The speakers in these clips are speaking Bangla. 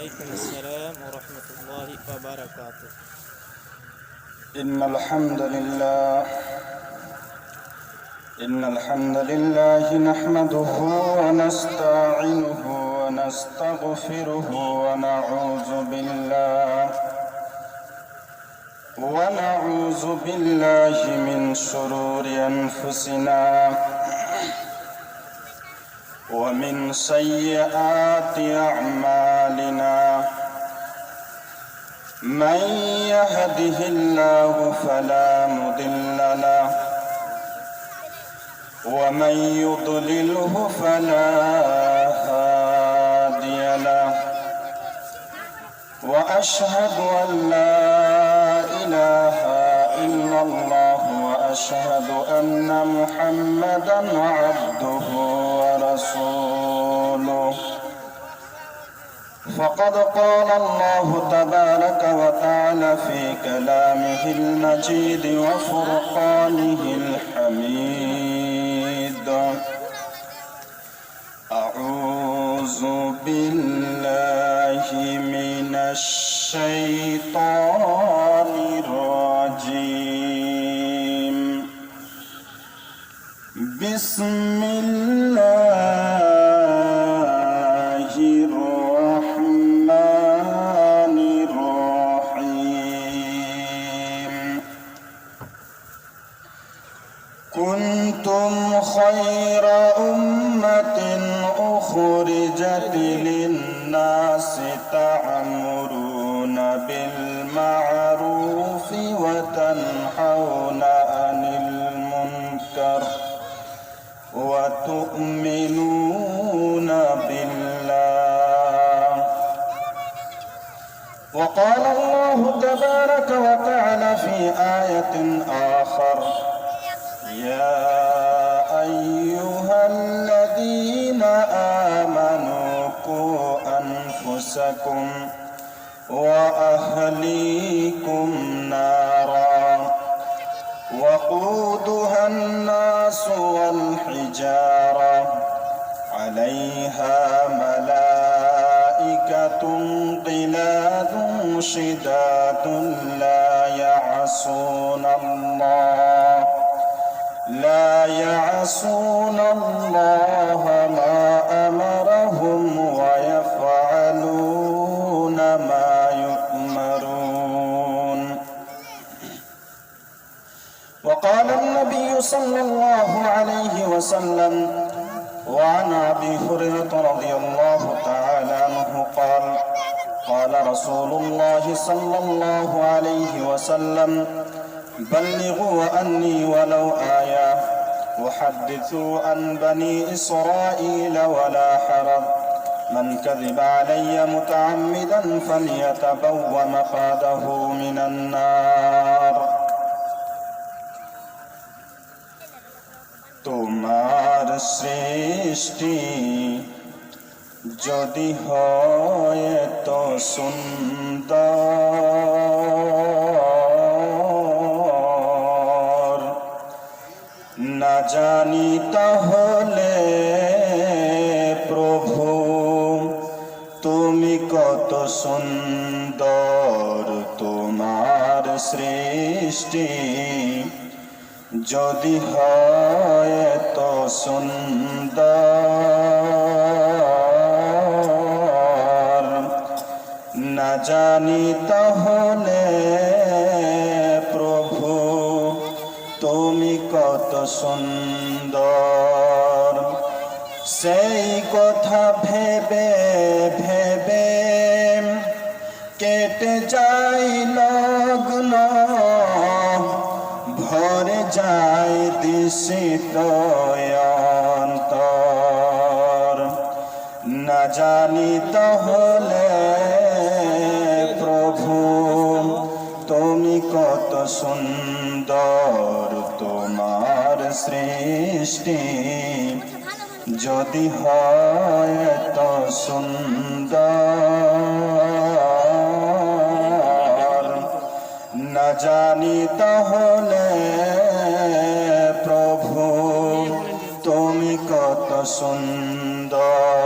وعليكم السلام ورحمة الله وبركاته. إن الحمد لله نحمده ونستعينه ونستغفره ونعوذ بالله من شرور أنفسنا ومن سيئات أعمالنا من يهده الله فلا مضل له ومن يضلله فلا هادي له وأشهد أن لا إله إلا الله وأشهد أن محمدا عبده ورسوله فقد قال الله تبارك وتعالى في كلامه المجيد وفرقانه الحميد أعوذ بالله من الشيطان الرجيم بسم الله الرحمن الرحيم كنتم خير أمة أخرجت للناس تأمرون بالمعروف وتنهون عن المنكر وتؤمنون بالله وقال الله تبارك وتعالى في آية آخر يا أيها الذين آمنوا قوا أنفسكم وأهليكم نارا وقودها الناس والحجارة عليها ملائكة غلاظ شداد لا يعصون الله ما أمرهم ويفعلون ما يؤمرون وقال النبي صلى الله عليه وسلم وعن أبي هريرة رضي الله تعالى عنه قال رسول الله صلى الله عليه وسلم بلغوا عني ولو آية وحدثوا عن بني إسرائيل ولا حرج من كذب علي متعمدا فليتبوأ مقعده من النار তোমার সৃষ্টি যদি হয় তো সুন্দর না জানি তাহলে প্রভু তুমি কত সুন্দর তোমার সৃষ্টি যদি হয় তো সুন্দর না জানি তাহলে প্রভু তুমি কত সুন্দর সেই কথা ভেবে ভেবে কেটে যায় লগ্ন ভরে যায় দিশিত অন্তর না জানি তাহলে প্রভু তুমি কত সুন্দর তোমার সৃষ্টি যদি হয় তো সুন্দর না জানি তাহলে প্রভু তুমি কত সুন্দর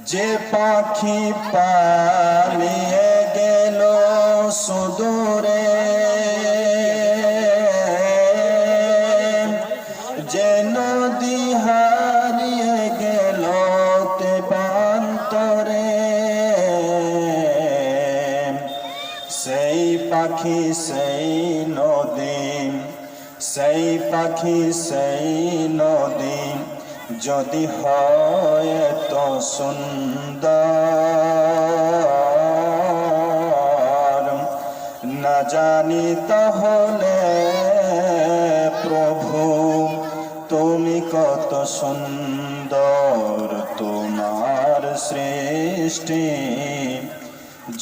যে পাখি পালিয়ে গেল সুদূরে, যে নদী হারিয়ে গেল তেপান্তরে, সেই পাখি সেই নদী, সেই পাখি সেই নদী যদি হয় তো সুন্দর, না জানি তাহলে প্রভু তুমি কত সুন্দর, তোমার সৃষ্টি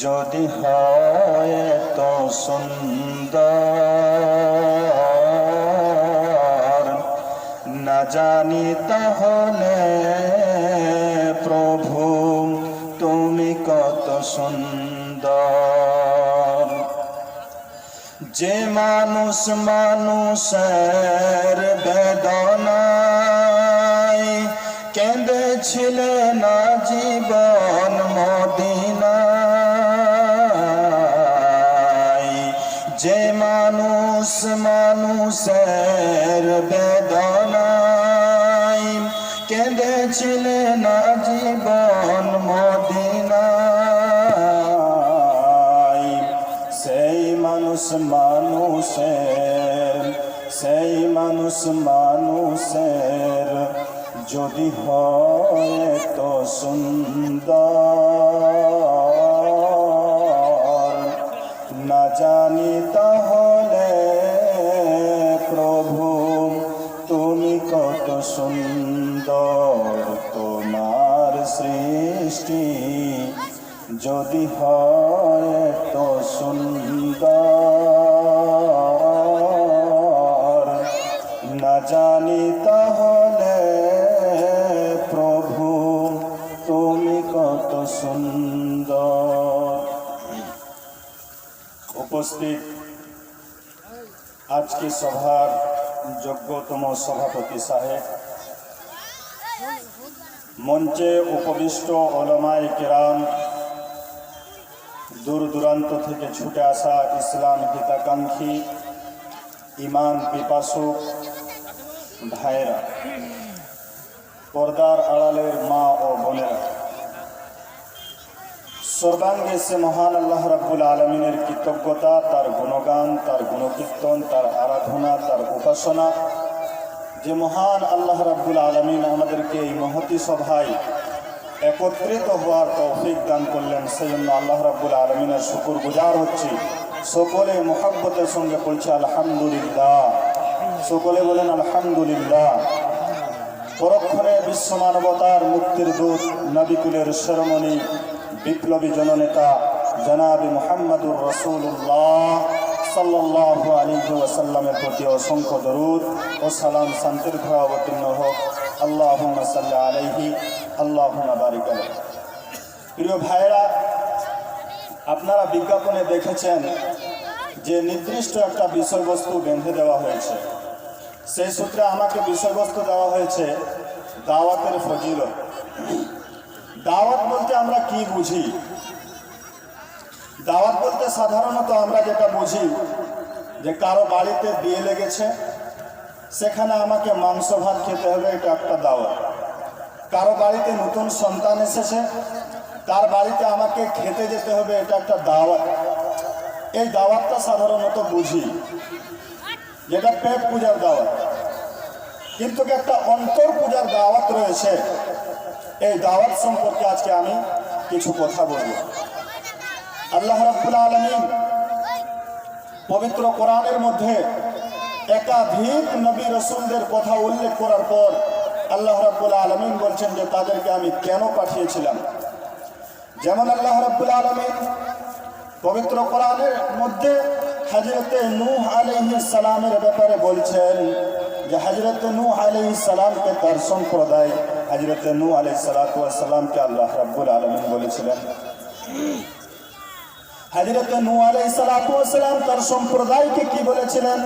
যদি হয় তো সুন্দর, না জানি তাহলে প্রভু তুমি কত সুন্দর। যে মানুষ মানুষের বেদনায় কেঁদেছিলেন জীবন মদিনায়, যে মানুষ মানুষের বেদনায় কেঁদেছিলেন জীবন মদিনায়, সেই মানুষ মানুষের, সেই মানুষ মানুষের যদি হয় তো সুন্দর, না জানি তাহলে প্রভু তুমি কত সুন্দর, তোমার সৃষ্টি যদি হয় তো সুন্দর, না জানি তাহলে প্রভু তুমি কত সুন্দর। উপস্থিত আজকে সভার যোগ্যতম সভাপতি সাহেব, মঞ্চে উপবিষ্ট ওলামায়ে কেরাম, দূর দূরান্ত থেকে ছুটে আসা ইসলাম হিতাকাঙ্ক্ষী, ইমান পিপাসু ভাইরা, পর্দার আড়ালের মা ও বোনেরা, সর্বাঙ্গে সে মহান আল্লাহ রাব্বুল আলমিনের কৃতজ্ঞতা, তার গুণগান, তার গুণকীর্তন, তার আরাধনা, তার উপাসনা। যে মহান আল্লাহ রাব্বুল আলমিন আমাদেরকে এই মহতি সভায় একত্রিত হওয়ার তৌফিক দান করলেন, সেই জন্য আল্লাহ রাব্বুল আলমিনের শুকর গুজার হচ্ছি। সকলে মোহাব্বতের সঙ্গে বলছে আলহামদুলিল্লাহ, সকলে বলেন আলহামদুলিল্লাহ। পরক্ষণে বিশ্ব মানবতার মুক্তির দূত, নবিকুলের শিরোমণি, বিপ্লবী জননেতা জনাবি মুহাম্মদুর রাসূলুল্লাহ সাল্লাল্লাহু আলাইহি ওয়াসাল্লামের প্রতি অসংখ্য দরুদ ও সালাম শান্তির ধারা অবতীর্ণ হোক। আল্লাহুম্মা সাল্লি আলাইহি আল্লাহুম্মা বারিক আলাইহি। প্রিয় ভাইরা, আপনারা বিজ্ঞাপনে দেখেছেন যে নির্দিষ্ট একটা বিষয়বস্তু বেঁধে দেওয়া হয়েছে। সেই সূত্রে আমাকে বিষয়বস্তু দেওয়া হয়েছে দাওয়াতের ফজিলত। দাওয়াত বলতে আমরা কি বুঝি? দাওয়াত বলতে সাধারণত আমরা যেটা বুঝি যে কারো বাড়িতে বিয়ে লেগেছে, সেখানে আমাকে মাংস ভাত খেতে হবে, এটা একটা দাওয়াত। কারো বাড়িতে নতুন সন্তান এসেছে, তার বাড়িতে আমাকে খেতে যেতে হবে, এটা একটা দাওয়াত। এই দাওয়াতটা সাধারণত বুঝি, যেটা পেট পূজার দাওয়াত। কিন্তু একটা অন্তর পূজার দাওয়াত রয়েছে। এই দাওয়াত সম্পর্কে আজকে আমি কিছু কথা বলব। আল্লাহ রাব্বুল আলামিন পবিত্র কোরআনের মধ্যে একাধিক নবী রাসূলদের কথা উল্লেখ করার পর আল্লাহ রাব্বুল আলামিন বলছেন যে তাদেরকে আমি কেন পাঠিয়েছিলাম। যেমন আল্লাহ রাব্বুল আলামিন পবিত্র কোরআনের মধ্যে হযরতে নূহ আলাইহিস সালামের ব্যাপারে বলছেন যে হযরতে নূহ আলাইহিস সালামকে তার সম্প্রদায়, হযরতে নূহ আলাইহিস সালামকে আল্লাহ রাব্বুল আলামিন বলেছিলেন, হযরতে নূহ আলাইহিস সালাম তার সম্প্রদায়কে কি বলেছিলেন?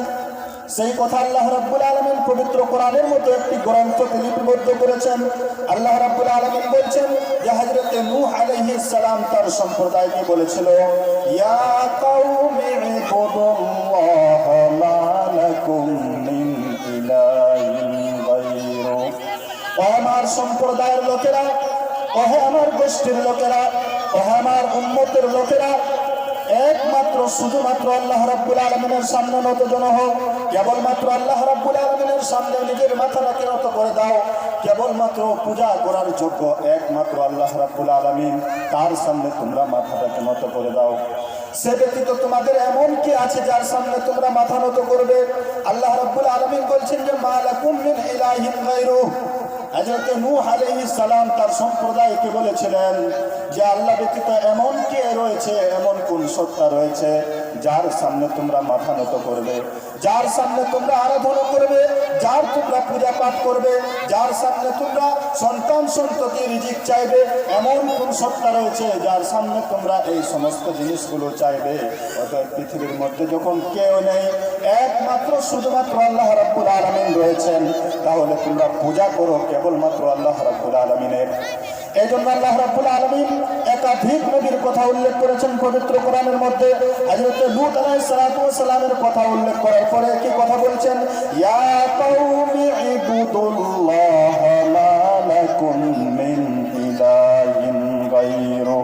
সেই কথা আল্লাহ রাব্বুল আলামিন পবিত্র কোরআনের মতো একটি গ্রন্থে লিপিবদ্ধ করেছেন। আল্লাহ রাব্বুল আলামিন বলছেন যে হযরত নূহ আলাইহিস সালাম তার সম্প্রদায়কে বলেছিল, ইয়া কওমি ইবুদুল্লাহ মা লাকুম মিন ইলাহিন গায়রু। ও আমার সম্প্রদায়ের লোকেরা, ও আমার গোষ্ঠীর লোকেরা, ও আমার উম্মতের লোকেরা, একমাত্র শুধুমাত্র আল্লাহ রাব্বুল আলামিনের সামনে নতজন হও। কেবলমাত্র আল্লাহ রাব্বুল আলামিনের সামনে নিজের মাথাটাকে নত করে দাও। কেবলমাত্র পূজা করার যোগ্য একমাত্র আল্লাহ রাব্বুল আলামিন, তার সামনে তোমরা মাথাটাকে নত করে দাও। সে ব্যতীত তোমাদের এমন কি আছে যার সামনে তোমরা মাথা নত করবে? আল্লাহ রাব্বুল আলামিন বলছেন যে মা লাকুম মিন ইলাহিন গায়রু। হযরত নূহ আলাইহিস সালাম তার সম্প্রদায়কে বলেছিলেন যে আল্লাহ ব্যতীত এমন কে রয়েছে, এমন কোন সত্তা রয়েছে যার সামনে তোমরা মাথা নত করবে, যার সামনে তোমরা আরাধনা করবে, যার তোমরা পূজা পাঠ করবে, যার সামনে তোমরা সন্তান সন্ততি রিজিক চাইবে, এমন কোন সত্তা রয়েছে যার সামনে তোমরা এই সমস্ত জিনিসগুলো চাইবে? অতএব পৃথিবীর মধ্যে যখন কেউ নেই, একমাত্র শুধুমাত্র আল্লাহ রাব্বুল আলামিন রয়েছেন, তাহলে তোমরা পূজা করো কেবলমাত্র আল্লাহ রাব্বুল আলামিনের। এই জন্য আল্লাহ রাব্বুল আলামিন একাধিক নবীর কথা উল্লেখ করেছেন পবিত্র কোরআনের মধ্যে। হযরত লূত আলাইহিস সালাতু ওয়াস সালামের কথা উল্লেখ করার পরে কি কথা বলছেন? ইয়া কওমি ইবুদুল্লাহ মা লাকুম মিন ইলাহিন গায়রু।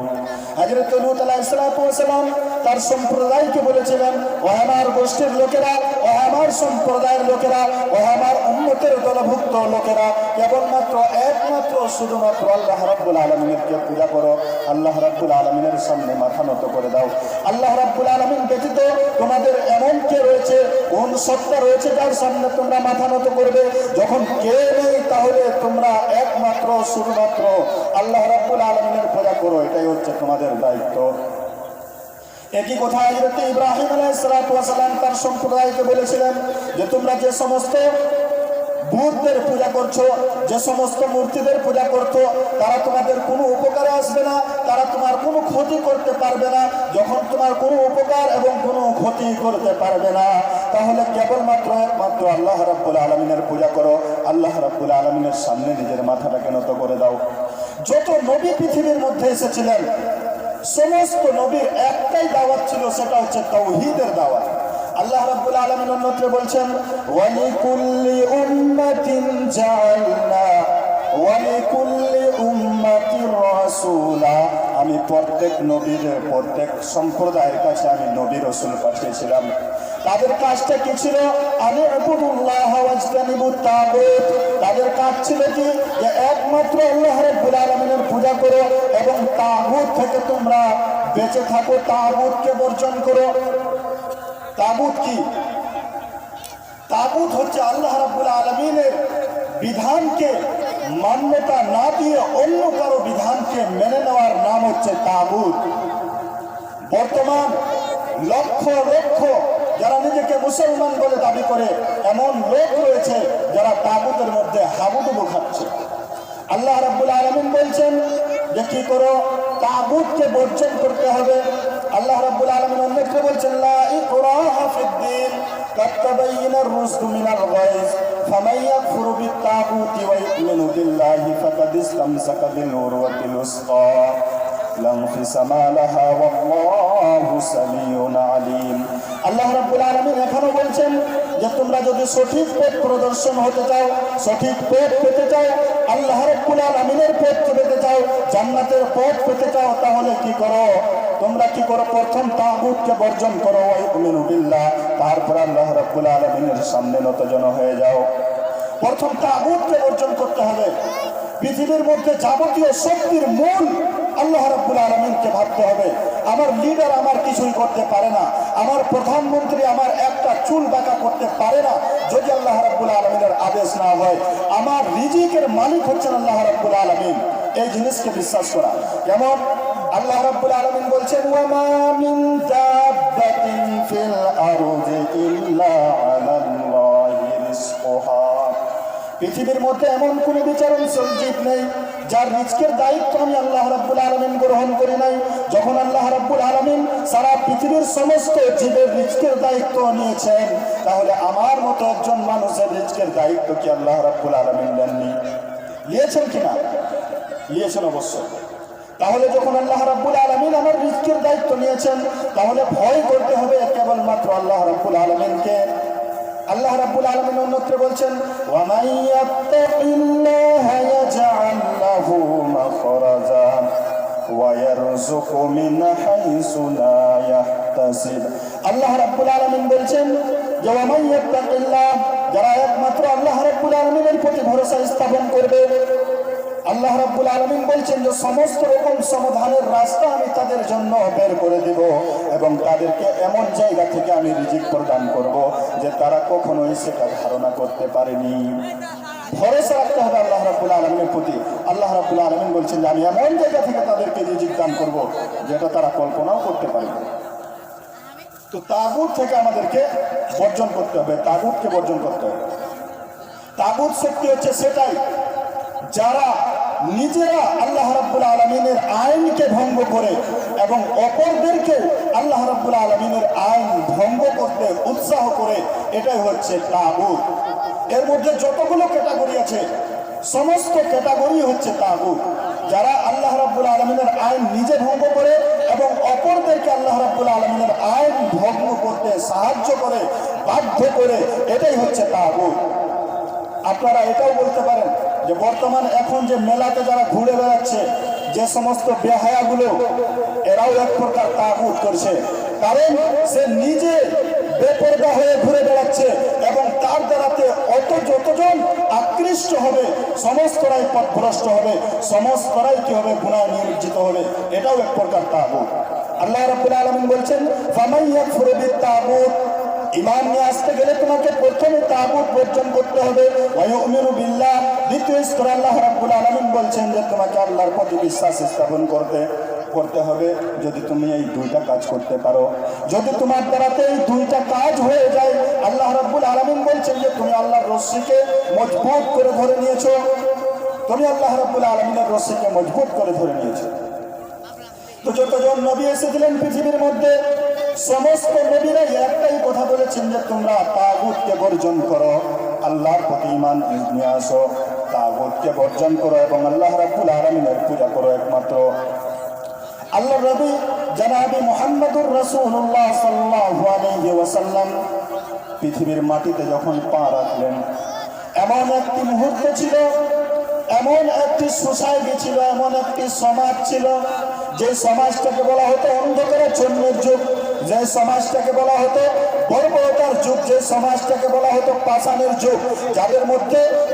হযরত লূত আলাইহিস সালাতু ওয়াস সালাম তার সম্প্রদায়কে বলেছিলেন, ও আমার গোষ্ঠীর লোকেরা, ও আমার সম্প্রদায়ের লোকেরা, ও আমার উম্মতের দলভুক্ত লোকেরা, কেবলমাত্র একমাত্র শুধুমাত্র আল্লাহ রাব্বুল আলামিনকে পূজা করো। আল্লাহ রাব্বুল আলামিনের সামনে মাথা নত করে দাও। আল্লাহ রাব্বুল আলামিন ব্যতীত তোমাদের এমন কে রয়েছে, কোন সত্তা রয়েছে যার সামনে তোমরা মাথা নত করবে? যখন কে নেই, তাহলে তোমরা একমাত্র শুধুমাত্র আল্লাহ রাব্বুল আলামিনের পূজা করো। এটাই হচ্ছে তোমাদের দায়িত্ব। একই কথা হযরত ইব্রাহিম আলাইহিস সালাতু ওয়াস সালাম তার সম্প্রদায়কে বলেছিলেন যে তোমরা যে সমস্ত বুতদের পূজা করছো, যে সমস্ত মূর্তিদের পূজা করছো, তারা তোমাদের কোনো উপকারে আসবে না, তারা তোমার কোনো ক্ষতি করতে পারবে না। যখন তোমার কোনো উপকার এবং কোনো ক্ষতি করতে পারবে না, তাহলে কেবলমাত্র একমাত্র আল্লাহ রাব্বুল আলামিনের পূজা করো। আল্লাহ রাব্বুল আলামিনের সামনে নিজের মাথাটাকে নত করে দাও। যত নবী পৃথিবীর মধ্যে এসেছিলেন, সমস্ত নবীর একটাই দাওয়াত ছিল, সেটা হচ্ছে তাওহীদের দাওয়াত। আল্লাহ রাব্বুল আলামিন অন্যত্র বলছেন, ওয়ালিকুল্লি উম্মাতিন জাআলনা ওয়ালিকুল্লি উম্মাতির রাসূলা। আমি প্রত্যেক নবীর, প্রত্যেক সম্প্রদায়ের কাছে আমি নবী রাসূল পাঠিয়েছিলাম। তাদের কাজটা কি ছিল? আমি ইবুদুল্লাহ ওয়াজতানিবুত তাগুত। তাদের কাজ ছিল কি? যে একমাত্র আল্লাহ রাব্বুল আলামিনের পূজা করো এবং তাগুত থেকে তোমরা বেঁচে থাকো, তাগুতকে বর্জন করো। তাগুত কি? তাগুত হচ্ছে আল্লাহ রাব্বুল আলামিনের বিধানকে মান্যতা না দিয়ে অন্য কারো বিধানকে মেনে নেওয়ার নাম হচ্ছে তাগুত। বর্তমান লক্ষ লক্ষ যারা নিজেকে মুসলমান বলে দাবি করে, এমন লোক রয়েছে যারা তাগুতের মধ্যে হাবুডুবু খাচ্ছে। আল্লাহ রাব্বুল আলামিন বলছেন যে কি করো? তাগুতকে বর্জন করতে হবে। আল্লাহ রাব্বুল আলামিন অন্যত্র বলছেন, লা ইকরাহা ফিদ-দীন কাদ তাবায়্যানার রুশদু মিনাল গায়জ ফামান ইয়াকফুরু বিত-তাগুতি ওয়া ইউমিনু বিল্লাহি ফাকাদ ইসতামসাকা বিল-উরওয়াতিল উসকা লা ইনফিসামা লাহা ওয়াল্লাহু সামিউন আলীম। আল্লাহ রাব্বুল আলামিন এখনো বলছেন যে তোমরা যদি সঠিক পথ প্রদর্শন হতে চাও, সঠিক পথ পেতে চাও, আল্লাহ রাব্বুল আলামিনের পথ পেতে চাও, জান্নাতের পথ পেতে চাও, তাহলে কি করো? তোমরা কি করো? প্রথম তাগুতকে বর্জন করো, ওয়া ইউমিনু বিল্লাহ, তারপর আল্লাহ রাব্বুল আলামিনের সামনে নতজন হয়ে যাও। প্রথম তাগুতকে বর্জন করতে হবে। পৃথিবীর মধ্যে যাবতীয় শক্তির মূল আল্লাহ রাব্বুল আলামিনকে ভাবতে হবে। আমার লিডার আমার কিছুই করতে পারে না, আমার প্রধানমন্ত্রী আমার একটা চুল বাঁকা করতে পারে না যদি আল্লাহ রাব্বুল আলামিনের আদেশ না হয়। আমার রিজিকের মালিক হচ্ছেন আল্লাহ রাব্বুল আলামিন, এই জিনিসকে বিশ্বাস করা। যেমন আল্লাহ রাব্বুল আলামিন বলছেন, ওয়া মা মিন দাব্বাতিন ফিল আরদি ইল্লা আলাল্লাহি রিজকুহা। পৃথিবীর মধ্যে এমন কোনো বিচারণশীল জীব নেই যার রিজকের দায়িত্ব আমি আল্লাহ রাব্বুল আলামিন গ্রহণ করি নাই। যখন আল্লাহ রাব্বুল আলামিন সারা পৃথিবীর সমস্ত জীবের রিজকের দায়িত্ব নিয়েছেন, তাহলে আমার মতো একজন মানুষের রিজকের দায়িত্ব কি আল্লাহ রাব্বুল আলামিন নেননি? নিয়েছেন কিনা? নিয়েছেন অবশ্যই। তাহলে যখন আল্লাহ রাব্বুল আলামিন আমার রিজকের দায়িত্ব নিয়েছেন, তাহলে ভয় করতে হবে কেবলমাত্র আল্লাহ রাব্বুল আলামিনকে। আল্লাহ রাব্বুল আলামিন অন্যত্র বলছেন, ওয়া মান ইয়াত্তাকিল্লাহা ইয়াজআল লাহু মাখরাজা ওয়া ইয়ারযুকহু মিন হাইসু লা ইয়াহতাসিব। আল্লাহ রাব্বুল আলামিন বলছেন যে ওয়া মান ইয়াত্তাকিল্লাহ, যারা একমাত্র আল্লাহ রাব্বুল আলামিনের প্রতি ভরসা স্থাপন করবে, আল্লাহ রাব্বুল আলামিন বলছেন যে সমস্ত রকম সমাধানের রাস্তা আমি তাদের জন্য বের করে দেব এবং তাদেরকে এমন জায়গা থেকে আমি রিজিক প্রদান করব যে তারা কখনোই সেটা ধারণা করতে পারেনি। ভরসা রাখতে হবে আল্লাহ রাব্বুল আলামিনের প্রতি। আল্লাহ রাব্বুল আলামিন বলছেন যে আমি এমন জায়গা থেকে তাদেরকে রিজিক দান করব যেটা তারা কল্পনাও করতে পারেনি। তো তাগুত থেকে আমাদেরকে বর্জন করতে হবে, তাগুতকে বর্জন করতে হবে। তাগুত শক্তি হচ্ছে সেটাই যারা নিজেরা আল্লাহ রাব্বুল আলামিনের আইনকে ভঙ্গ করে এবং অপরদেরকে আল্লাহ রাব্বুল আলামিনের আইন ভঙ্গ করতে উৎসাহ করে, এটাই হচ্ছে তাগুত। এর মধ্যে যতগুলো ক্যাটাগরি আছে সমস্ত ক্যাটাগরি হচ্ছে তাগুত। যারা আল্লাহ রাব্বুল আলামিনের আইন নিজে ভঙ্গ করে এবং অপরদেরকে আল্লাহ রাব্বুল আলামিনের আইন ভঙ্গ করতে সাহায্য করে, বাধ্য করে, এটাই হচ্ছে তাগুত। আপনারা এটাও বলতে পারেন যে বর্তমান এখন যে মেলাতে যারা ঘুরে বেড়াচ্ছে, যে সমস্ত বেহায়াগুলো, এরাও এক প্রকার তাগুত করছে। কারণ সে নিজে বেপরদা হয়ে ঘুরে বেড়াচ্ছে এবং তার দ্বারাতে যতজন আকৃষ্ট হবে সমস্তরাই পথভ্রষ্ট হবে, সমস্তরাই কি হবে? গুনাহে নিমজ্জিত হবে। এটাও এক প্রকার তাগুত। আল্লাহ রাব্বুল আলামিন বলছেন, ফামান ইয়াকফুরু বিত-তাগুত, ঈমান নিয়ে আসতে গেলে তোমাকে প্রথমে তাগুত বর্জন করতে হবে। ওয়া ইউমিনু বিল্লাহ, দ্বিতীয় স্তরে আল্লাহ রাব্বুল আলামিন বলছেন যে তোমাকে আল্লাহর প্রতি বিশ্বাস স্থাপন করতে হবে। যদি তুমি এই দুইটা কাজ করতে পারো, যদি তোমার দ্বারাতে এই দুইটা কাজ হয়ে যায়, আল্লাহ রাব্বুল আলামিন বলছেন যে তুমি আল্লাহর রশ্মিকে মজবুত করে ধরে নিয়েছো, তুমি আল্লাহ রাব্বুল আলামিনের রশ্মিকে মজবুত করে ধরে নিয়েছো। তো যতজন নবী এসেছিলেন পৃথিবীর মধ্যে, সমস্ত নবীরাই একটাই কথা বলেছেন যে তোমরা তাগুতকে বর্জন করো, আল্লাহর প্রতি ঈমান নিয়ে আসো, তাগুতকে বর্জন করো এবং আল্লাহ রাব্বুল আলামিনের পূজা করো একমাত্র। আল্লাহর নবী জনাবে মুহাম্মদুর রাসূলুল্লাহ সাল্লাল্লাহু আলাইহি ওয়াসাল্লাম পৃথিবীর মাটিতে যখন পা রাখলেন, এমন একটি মুহূর্ত ছিল, এমন একটি সোসাইটি ছিল, এমন একটি সমাজ ছিল, যে সমাজটাকে বলা হতো অন্ধকারাচ্ছন্নের যুগ, যে সমাজটাকে বলা হতো বর্বরতার যুগ, যে সমাজটাকে বলা হতো পাষাণের যুগ,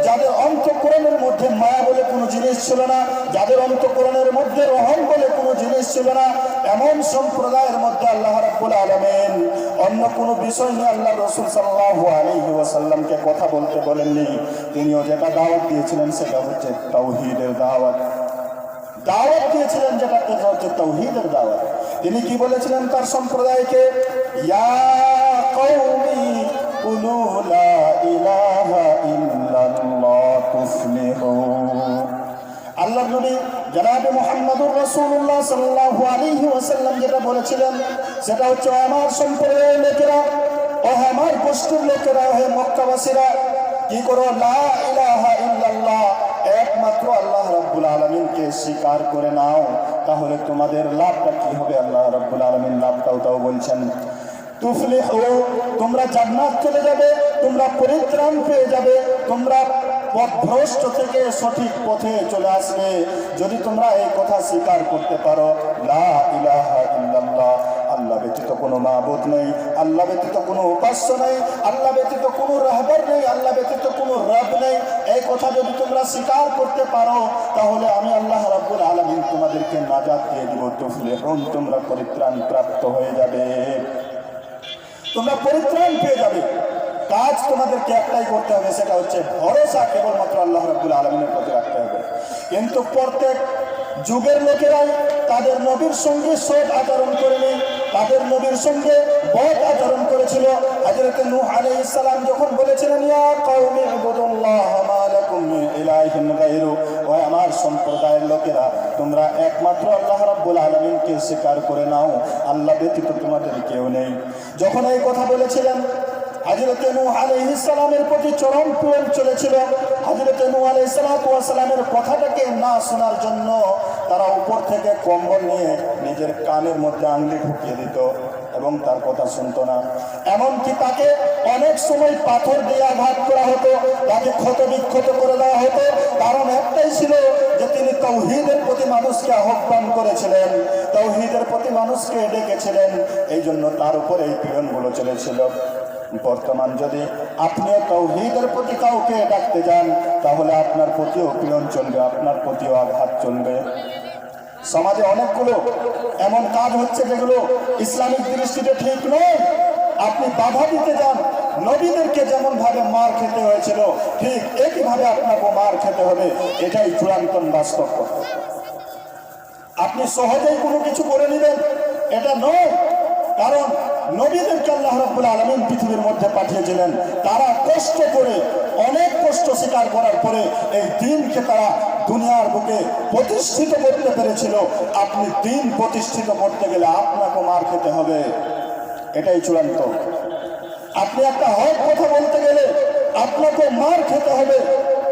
যাদের অন্তঃকরণের মধ্যে মায়া বলে কোনো জিনিস ছিল না, যাদের অন্তঃকরণের মধ্যে রহম বলে কোনো জিনিস ছিল না, এমন সম্প্রদায়ের মধ্যে আল্লাহ রাব্বুল আলামিন অন্য কোনো বিষয় নিয়ে আল্লাহ রাসূল সাল্লাল্লাহু আলাইহি ওয়াসাল্লামকে কথা বলতে বলেননি। তিনিও যেটা দাওয়াত দিয়েছিলেন সেটা হচ্ছে তাওহীদের দাওয়াত দিয়েছিলেন, যেটা হচ্ছে তাওহীদের দাওয়াত। তিনি কি বলেছিলেন তার সম্প্রদায়কে? ইয়া কওমি কুলু লা ইলাহা ইল্লাল্লাহ তুফলিহু। আল্লাহর নবী জনাবে মুহাম্মদুর রাসূলুল্লাহ সাল্লাল্লাহু আলাইহি ওয়াসাল্লাম যেটা বলেছিলেন সেটা হচ্ছে, আমার সম্প্রদায়ের লোকেরা, ও আমার গোষ্ঠীর লোকেরা, হে মক্কাবাসীরা, কি করো? লা ইলাহা ইল্লাল্লাহ, একমাত্র আল্লাহ রাব্বুল আলামিনকে স্বীকার করে নাও, তাহলে তোমাদের লাভটা কি হবে? আল্লাহ রাব্বুল আলামিন লাভটাও তাও বলছেন, তুফলিহু, তোমরা জান্নাত চলে যাবে, তোমরা পরিত্রাণ পেয়ে যাবে, তোমরা পথভ্রষ্ট থেকে সঠিক পথে চলে আসবে যদি তোমরা এই কথা স্বীকার করতে পারো। লা ইলাহা ইল্লাল্লাহ, আল্লাহ ব্যতীত কোনো মাবুদ নেই, আল্লাহ ব্যতীত কোনো উপাস্য নেই, আল্লাহ ব্যতীত কোনো রাহবার নেই, আল্লাহ ব্যতীত কোনো রব নেই, এই কথা যদি তোমরা স্বীকার করতে পারো, তাহলে আমি আল্লাহ রাব্বুল আলামিন তোমাদেরকে নাজাত দিয়ে দিব। তুফলিহুন, তোমরা পরিত্রাণ প্রাপ্ত হয়ে যাবে, তোমরা পরিত্রাণ পেয়ে যাবে। কাজ তোমাদেরকে একটাই করতে হবে, সেটা হচ্ছে ভরসা কেবলমাত্র আল্লাহ রাব্বুল আলামিনের প্রতি রাখতে হবে। কিন্তু প্রত্যেক যুগের লোকেরাই তাদের নবীর সঙ্গে সৎ আচরণ করেনি, তাদের নবীর সঙ্গে বদ আচরণ করেছিল। হযরত নূহ আলাইহিস সালাম যখন বলেছিলেন, ইয়া কওমি ইবুদুল্লাহ মা লাকুম মিন ইলাহিন গায়রু, ও আমার সম্প্রদায়ের লোকেরা, তোমরা একমাত্র আল্লাহ রাব্বুল আলামিনকে স্বীকার করে নাও, আল্লাহ ব্যতীত তোমাদের কেউ নেই। যখন এই কথা বলেছিলেন, হযরত নূহ আলাইহিস সালামের প্রতি চরম প্রেম চলেছিল। হযরত নূহ আলাইহিস সালামের কথাটাকে না শোনার জন্য তারা উপর থেকে কম্বল নিয়ে নিজের কানের মধ্যে আঙ্গুলি ঢুকিয়ে দিত এবং তার কথা শুনতো না। এমনকি তাকে অনেক সময় পাথর দিয়ে আঘাত করা হতো, তাকে ক্ষত বিক্ষত করে দেওয়া হতো। কারণ একটাই ছিল যে তিনি তাওহীদের প্রতি মানুষকে আহ্বান করেছিলেন, তাওহীদের প্রতি মানুষকে ডেকেছিলেন, এই জন্য তার উপর এই পীড়নগুলো চলেছিল। বর্তমান যদি আপনিও তাওহীদের প্রতি কাউকে ডাকতে যান, তাহলে আপনার প্রতিও পীড়ন চলবে, আপনার প্রতিও আঘাত চলবে। সমাজে অনেকগুলো এমন কাজ হচ্ছে যেগুলো ইসলামিক দৃষ্টিতে ঠিক নয়। আপনি বাধা দিতে যান, নবীদেরকে যেমন ভাবে মার খেতে হয়েছিল ঠিক একইভাবে আপনাকে মার খেতে হবে, এটাই চূড়ান্ত বাস্তব। আপনি সহজেই কোনো কিছু করে নেবেন এটা নয়। কারণ নবীদেরকে আল্লাহ রাব্বুল আলামিন পৃথিবীর মধ্যে পাঠিয়েছিলেন, তারা কষ্ট করে, অনেক কষ্ট স্বীকার করার পরে এই দ্বীনকে তারা দুনিয়ার বুকে প্রতিষ্ঠিত করতে পেরেছিল। আপনি দ্বীন প্রতিষ্ঠিত করতে গেলে আপনাকে মার খেতে হবে, এটাই চূড়ান্ত। আপনি একটা হক কথা বলতে গেলে আপনাকে মার খেতে হবে,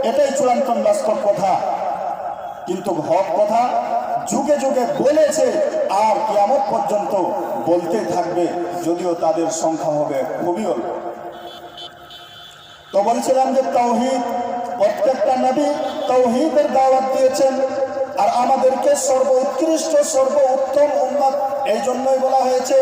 এটাই চূড়ান্ত বাস্তব কথা। কিন্তু হক কথা যুগে যুগে বলেছে আর কিয়ামত পর্যন্ত বলতেই থাকবে, যদিও তাদের সংখ্যা হবে খুবই অল্প। তো বলছিলাম যে তাওহীদ, প্রত্যেকটা নবী তাওহীদের দাওয়াত দিয়েছেন, আর আমাদেরকে সর্বোৎকৃষ্ট সর্বোত্তম উম্মত এই জন্যই বলা হয়েছে।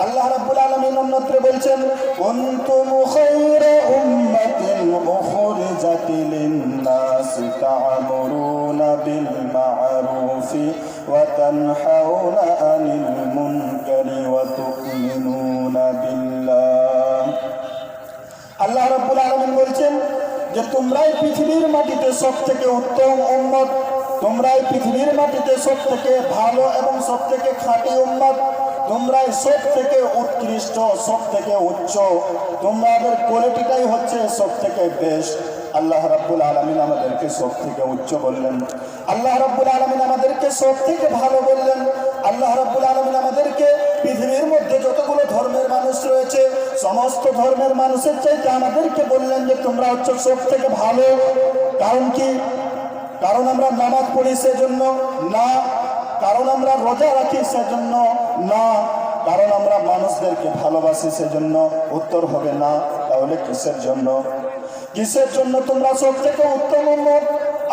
আল্লাহ রাব্বুল আলামিন অন্যত্র বলছেন, কুনতুম খায়রা উম্মাতিন উখরিজাত লিন-নাস তা'মুরুনা বিল মা'রুফি ওয়া তানহাউনা আনিল মুনকারি ওয়া তু'মিনুনা বিল্লাহ। আল্লাহ রাব্বুল আলামিন বলছেন যে তোমরাই পৃথিবীর মাটিতে সবথেকে উত্তম উম্মত, তোমরাই পৃথিবীর মাটিতে সবথেকে ভালো এবং সবথেকে খাঁটি উম্মত, তোমরাই সব থেকে উৎকৃষ্ট, সব থেকে উচ্চ, তোমাদের কোয়ালিটিটাই হচ্ছে সব থেকে বেস্ট। আল্লাহ রাব্বুল আলামিন আমাদেরকে সব থেকে উচ্চ বললেন, আল্লাহ রাব্বুল আলামিন আমাদেরকে সব থেকে ভালো বললেন। আল্লাহ রাব্বুল আলামিন আমাদেরকে পৃথিবীর মধ্যে যতগুলো ধর্মের মানুষ রয়েছে সমস্ত ধর্মের মানুষের চাইতে আমাদেরকে বললেন যে তোমরা হচ্ছে সব থেকে ভালো। কারণ কি? কারণ আমরা নামাজ পড়ি সেজন্য না, কারণ আমরা রোজা রাখি সেজন্য না, কারণ আমরা মানুষদেরকে ভালোবাসি সেজন্য। উত্তর হবে না। তাহলে কিসের জন্য? কিসের জন্য তোমরা সব থেকে উত্তম উম্মত?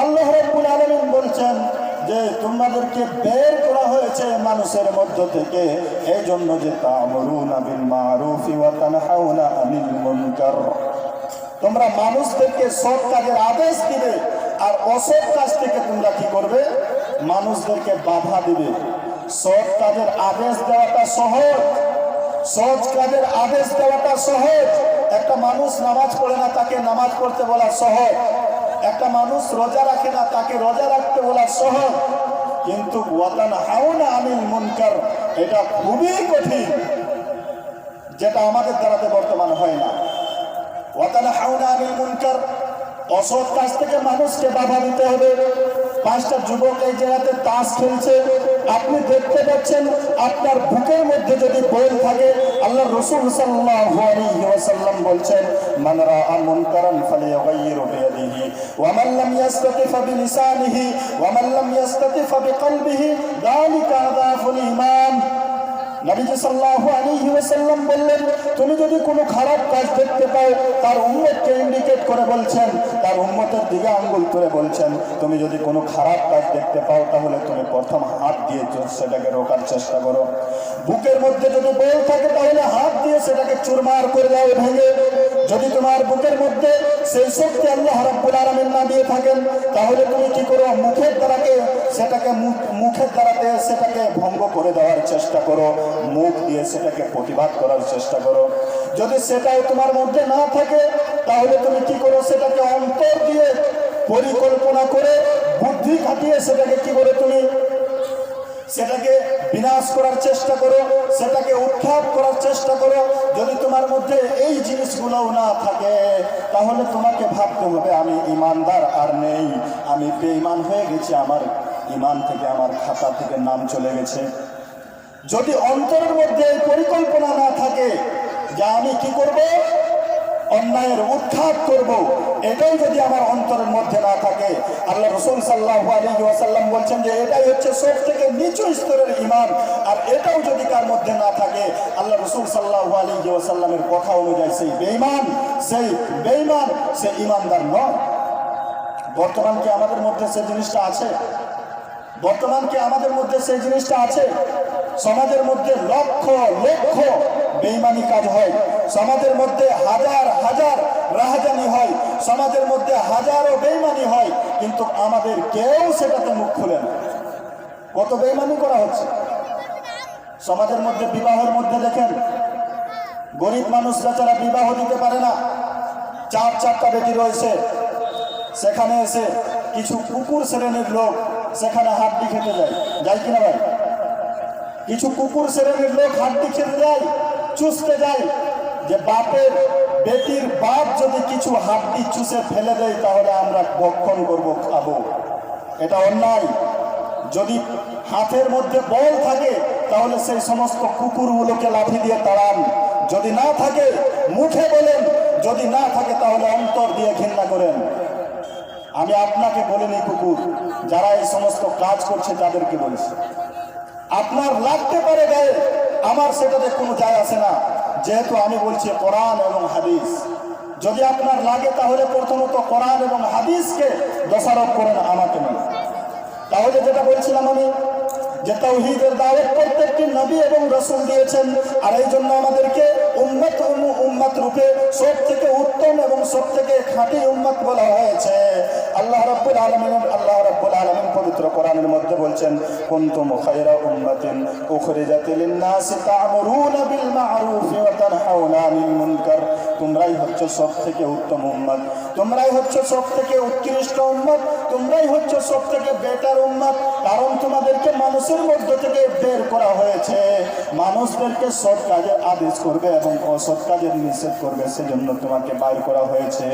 আল্লাহ রাব্বুল আলামিন বলছেন যে তোমাদেরকে বের করা হয়েছে মানুষের মধ্য থেকে এই জন্য যে তা'মুরুনা বিল মা'রুফি ওয়া তানহাউনা আনিল মুনকার, তোমরা মানুষদেরকে সৎ কাজের আদেশ দিবে আর অসৎ কাজ থেকে তোমরা কি করবে? মানুষদেরকে বাধা দিবে। সৎ কাজের আদেশ দেওয়াটা সহজ, সৎ কাজের আদেশ দেওয়াটা সহজ। একটা মানুষ নামাজ পড়ে না, তাকে নামাজ পড়তে বলা সহজ। একটা মানুষ রোজা রাখে না, তাকে রোজা রাখতে বলা সহজ। কিন্তু ওয়া তানহাউনা আনিল মুনকার এটা খুবই কঠিন, যেটা আমাদের দ্বারাতে বর্তমান হয় না। ওয়া তানহাউনা আনিল মুনকার, অসৎ কাজ থেকে মানুষকে বাধা দিতে হবে। 5টা যুবক এই জায়গাতে তাস খেলছে, আপনি দেখতে পাচ্ছেন আপনার বুকের মধ্যে যদি বল থাকে, আল্লাহ রাসূল সাল্লাল্লাহু আলাইহি ওয়াসাল্লাম বলছেন, মান রাআ মুনকারান ফালিয়ুগাইয়িরু বিয়াদিহি ওয়া মান লাম ইয়াসতাতি ফাবিলিসানিহি ওয়া মান লাম ইয়াসতাতি ফাবিকলবিহি যালিকা আযাফুল ঈমান। নবীজি সাল্লাল্লাহু আলাইহি ওয়াসাল্লাম বললেন, তুমি যদি কোনো খারাপ কাজ দেখতে পাও, তার উম্মতকে ইন্ডিকেট করে বলছেন, তার উম্মতের দিকে আঙ্গুল তুলে বলছেন, তুমি যদি কোনো খারাপ কাজ দেখতে পাও তাহলে তুমি প্রথম হাত দিয়ে সেটাকে রোকার চেষ্টা করো। বুকের মধ্যে যদি বল থাকে তাহলে হাত দিয়ে সেটাকে চুরমার করে দাও, ভেঙে। যদি তোমার বুকের মধ্যে সেই শক্তি আল্লাহ রাব্বুল আলামিন না দিয়ে থাকেন তাহলে তুমি কি করো? মুখের দ্বারাতে সেটাকে ভঙ্গ করে দেওয়ার চেষ্টা করো, মুখ দিয়ে সেটাকে প্রতিবাদ করার চেষ্টা করো। যদি সেটাও তোমার মধ্যে না থাকে তাহলে তুমি কি করো? সেটাকে অন্তর দিয়ে পরিকল্পনা করে বুদ্ধি খাটিয়ে সেটাকে কি করে তুমি সেটাকে বিনাশ করার চেষ্টা করো, সেটাকে উৎখাত করার চেষ্টা করো। যদি তোমার মধ্যে এই জিনিসগুলোও না থাকে, তাহলে তোমাকে ভাবতে হবে আমি ইমানদার আর নেই, আমি বেঈমান হয়ে গেছি, আমার ইমান থেকে, আমার খাতা থেকে নাম চলে গেছে। যদি অন্তরের মধ্যে এই পরিকল্পনা না থাকে যে আমি কি করব, অন্যায়ের উৎখাত করব, এটাই যদি আমার অন্তরের মধ্যে না থাকে, আল্লাহ রাসূল সাল্লাল্লাহু আলাইহি ওয়াসাল্লাম বলছেন যে এটাই হচ্ছে সব থেকে নিচু স্তরের ঈমান। আর এটাও যদি কার মধ্যে না থাকে, আল্লাহ রাসূল সাল্লাল্লাহু আলাইহি ওয়াসাল্লামের কথা অনুযায়ী সেই বেঈমান, সে ঈমানদার নয়। বর্তমান কি আমাদের মধ্যে সেই জিনিসটা আছে? বর্তমান কি আমাদের মধ্যে সেই জিনিসটা আছে? সমাজের মধ্যে লক্ষ লক্ষ বেঈমানি কাজ হয়, সমাজের মধ্যে হাজার হাজার রাহাজানি হয়, সমাজের মধ্যে হাজারো বেঈমানি হয়, কিন্তু আমাদের কেউ সেটাতে মুখ খুলে না। কত বেঈমানি করা হচ্ছে সমাজের মধ্যে। বিবাহের মধ্যে দেখেন, গরিব মানুষ বেচারা বিবাহ দিতে পারে না, চারটা বেটি রয়েছে, সেখানে এসে কিছু কুকুর শ্রেণীর লোক সেখানে হাড্ডি খেতে যায় কিনা ভাই? কিছু কুকুর শ্রেণীর লোক হাড্ডি খেতে যায়, চুষতে যায়, যে বাপের বেটির বাপ যদি কিছু হাড্ডি চুষে ফেলে দেয় তাহলে আমরা ভক্ষণ করব, খাবো। এটা অন্যায়। যদি হাতের মধ্যে বল থাকে তাহলে সেই সমস্ত কুকুরগুলোকে লাঠি দিয়ে তাড়ান, যদি না থাকে মুখে বলেন, যদি না থাকে তাহলে অন্তর দিয়ে ঘৃণা করেন। আমি আপনাকে বলিনি কুকুর, যারা এই সমস্ত কাজ করছে তাদেরকে বলেছি। আপনার লাগতে পারে গায়ে, আমার সেটাতে কোনো যায় আসে না, যেহেতু আমি বলছি কোরআন এবং হাদিস। যদি আপনার লাগে তাহলে প্রথমত কোরআন এবং হাদিসকে দোষারোপ করেন, আমাকে নয়। তাহলে যেটা বলছিলাম আমি, যে তাওহীদের দাওয়াত প্রত্যেকটি নবী এবং রাসূল দিয়েছেন, আর এই জন্য আমাদেরকে উম্মত রূপে সব থেকে উত্তম এবং সব থেকে খাঁটি উম্মত বলা হয়েছে। আল্লাহ রাব্বুল আলামিন পবিত্র কোরআনের মধ্যে বলছেন, কুনতুম খায়রা উম্মাতিন উখরিজাত লিন-নাসি তা'মুরুনা বিল মা'রুফি ওয়া তানহাউনা আনিল মুনকার। তোমরাই হচ্ছে সব থেকে উত্তম উম্মত, তোমরাই হচ্ছে সব থেকে উৎকৃষ্ট উম্মত, তোমরাই হচ্ছে সব থেকে বেটার উম্মত। কারণ তোমাদেরকে মানুষের মধ্য থেকে বের করা হয়েছে, মানুষদেরকে সৎ কাজের আদেশ করবে এবং অসৎ কাজের নিষেধ করবে, সেজন্য তোমাকে বাইর করা হয়েছে।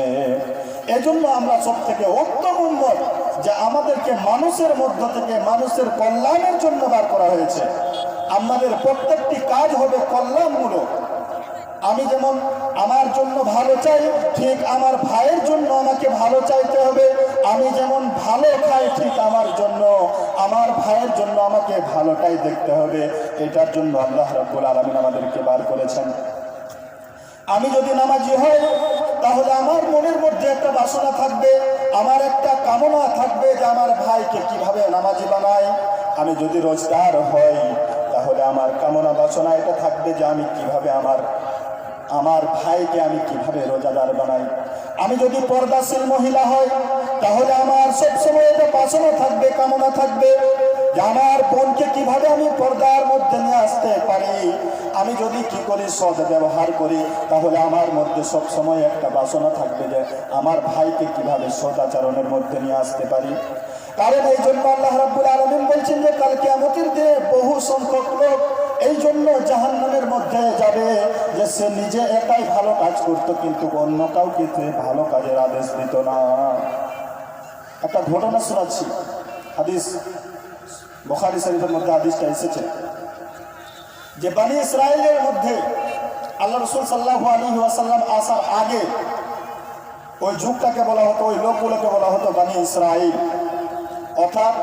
এজন্য আমরা সব থেকে উত্তম উম্মত, যে আমাদেরকে মানুষের মধ্য থেকে মানুষের কল্যাণের জন্য বার করা হয়েছে। আমাদের প্রত্যেকটি কাজ হবে কল্যাণমূলক। আমি যেমন আমার জন্য ভালো চাই, ঠিক আমার ভাইয়ের জন্য আমাকে ভালো চাইতে হবে। আমি যেমন ভালো খাই, ঠিক আমার জন্য, আমার ভাইয়ের জন্য আমাকে ভালোটাই দেখতে হবে। এটার জন্য আল্লাহ রাব্বুল আলামিন আমাদেরকে বার করেছেন। আমি যদি নামাজি হই তাহলে আমার মনের মধ্যে একটা বাসনা থাকবে, আমার একটা কামনা থাকবে যে আমার ভাইকে কিভাবে নামাজি বানাই। আমি যদি রোজগার হই তাহলে আমার কামনা বাসনা এটা থাকবে যে আমি কিভাবে আমার ভাইকে আমি কিভাবে রোজাদার বানাই। আমি যদি পর্দাশীল মহিলা হই তাহলে আমার সবসময় এটা বাসনা থাকবে, কামনা থাকবে যে আমার বোনকে কিভাবে আমি পর্দার মধ্যে নিয়ে আসতে পারি। আমি যদি কি করি, সৎ ব্যবহার করি, তাহলে আমার মধ্যে সবসময় একটা বাসনা থাকবে যে আমার ভাইকে কিভাবে সদাচরণের মধ্যে নিয়ে আসতে পারি। কারণ এই জন্য আল্লাহ রাব্বুল আলামিন বলছেন যে কাল কিয়ামতের দিনে বহু সংখ্যক লোক এই জন্য জাহান্নামের মধ্যে যাবে যে সে নিজে একাই ভালো কাজ করত, কিন্তু অন্য কাউকে ভালো কাজের আদেশ দিত না। একটা ঘটনা শোনাচ্ছি, হাদিস বুখারী শরীফের মধ্যে হাদিসটা এসেছে যে বনি ইসরায়েলের মধ্যে আল্লাহ রাসূল সাল্লাল্লাহু আলাইহি ওয়াসাল্লাম আসার আগে ওই যুগটাকে বলা হতো, ওই লোকগুলোকে বলা হতো বনি ইসরায়েল। অর্থাৎ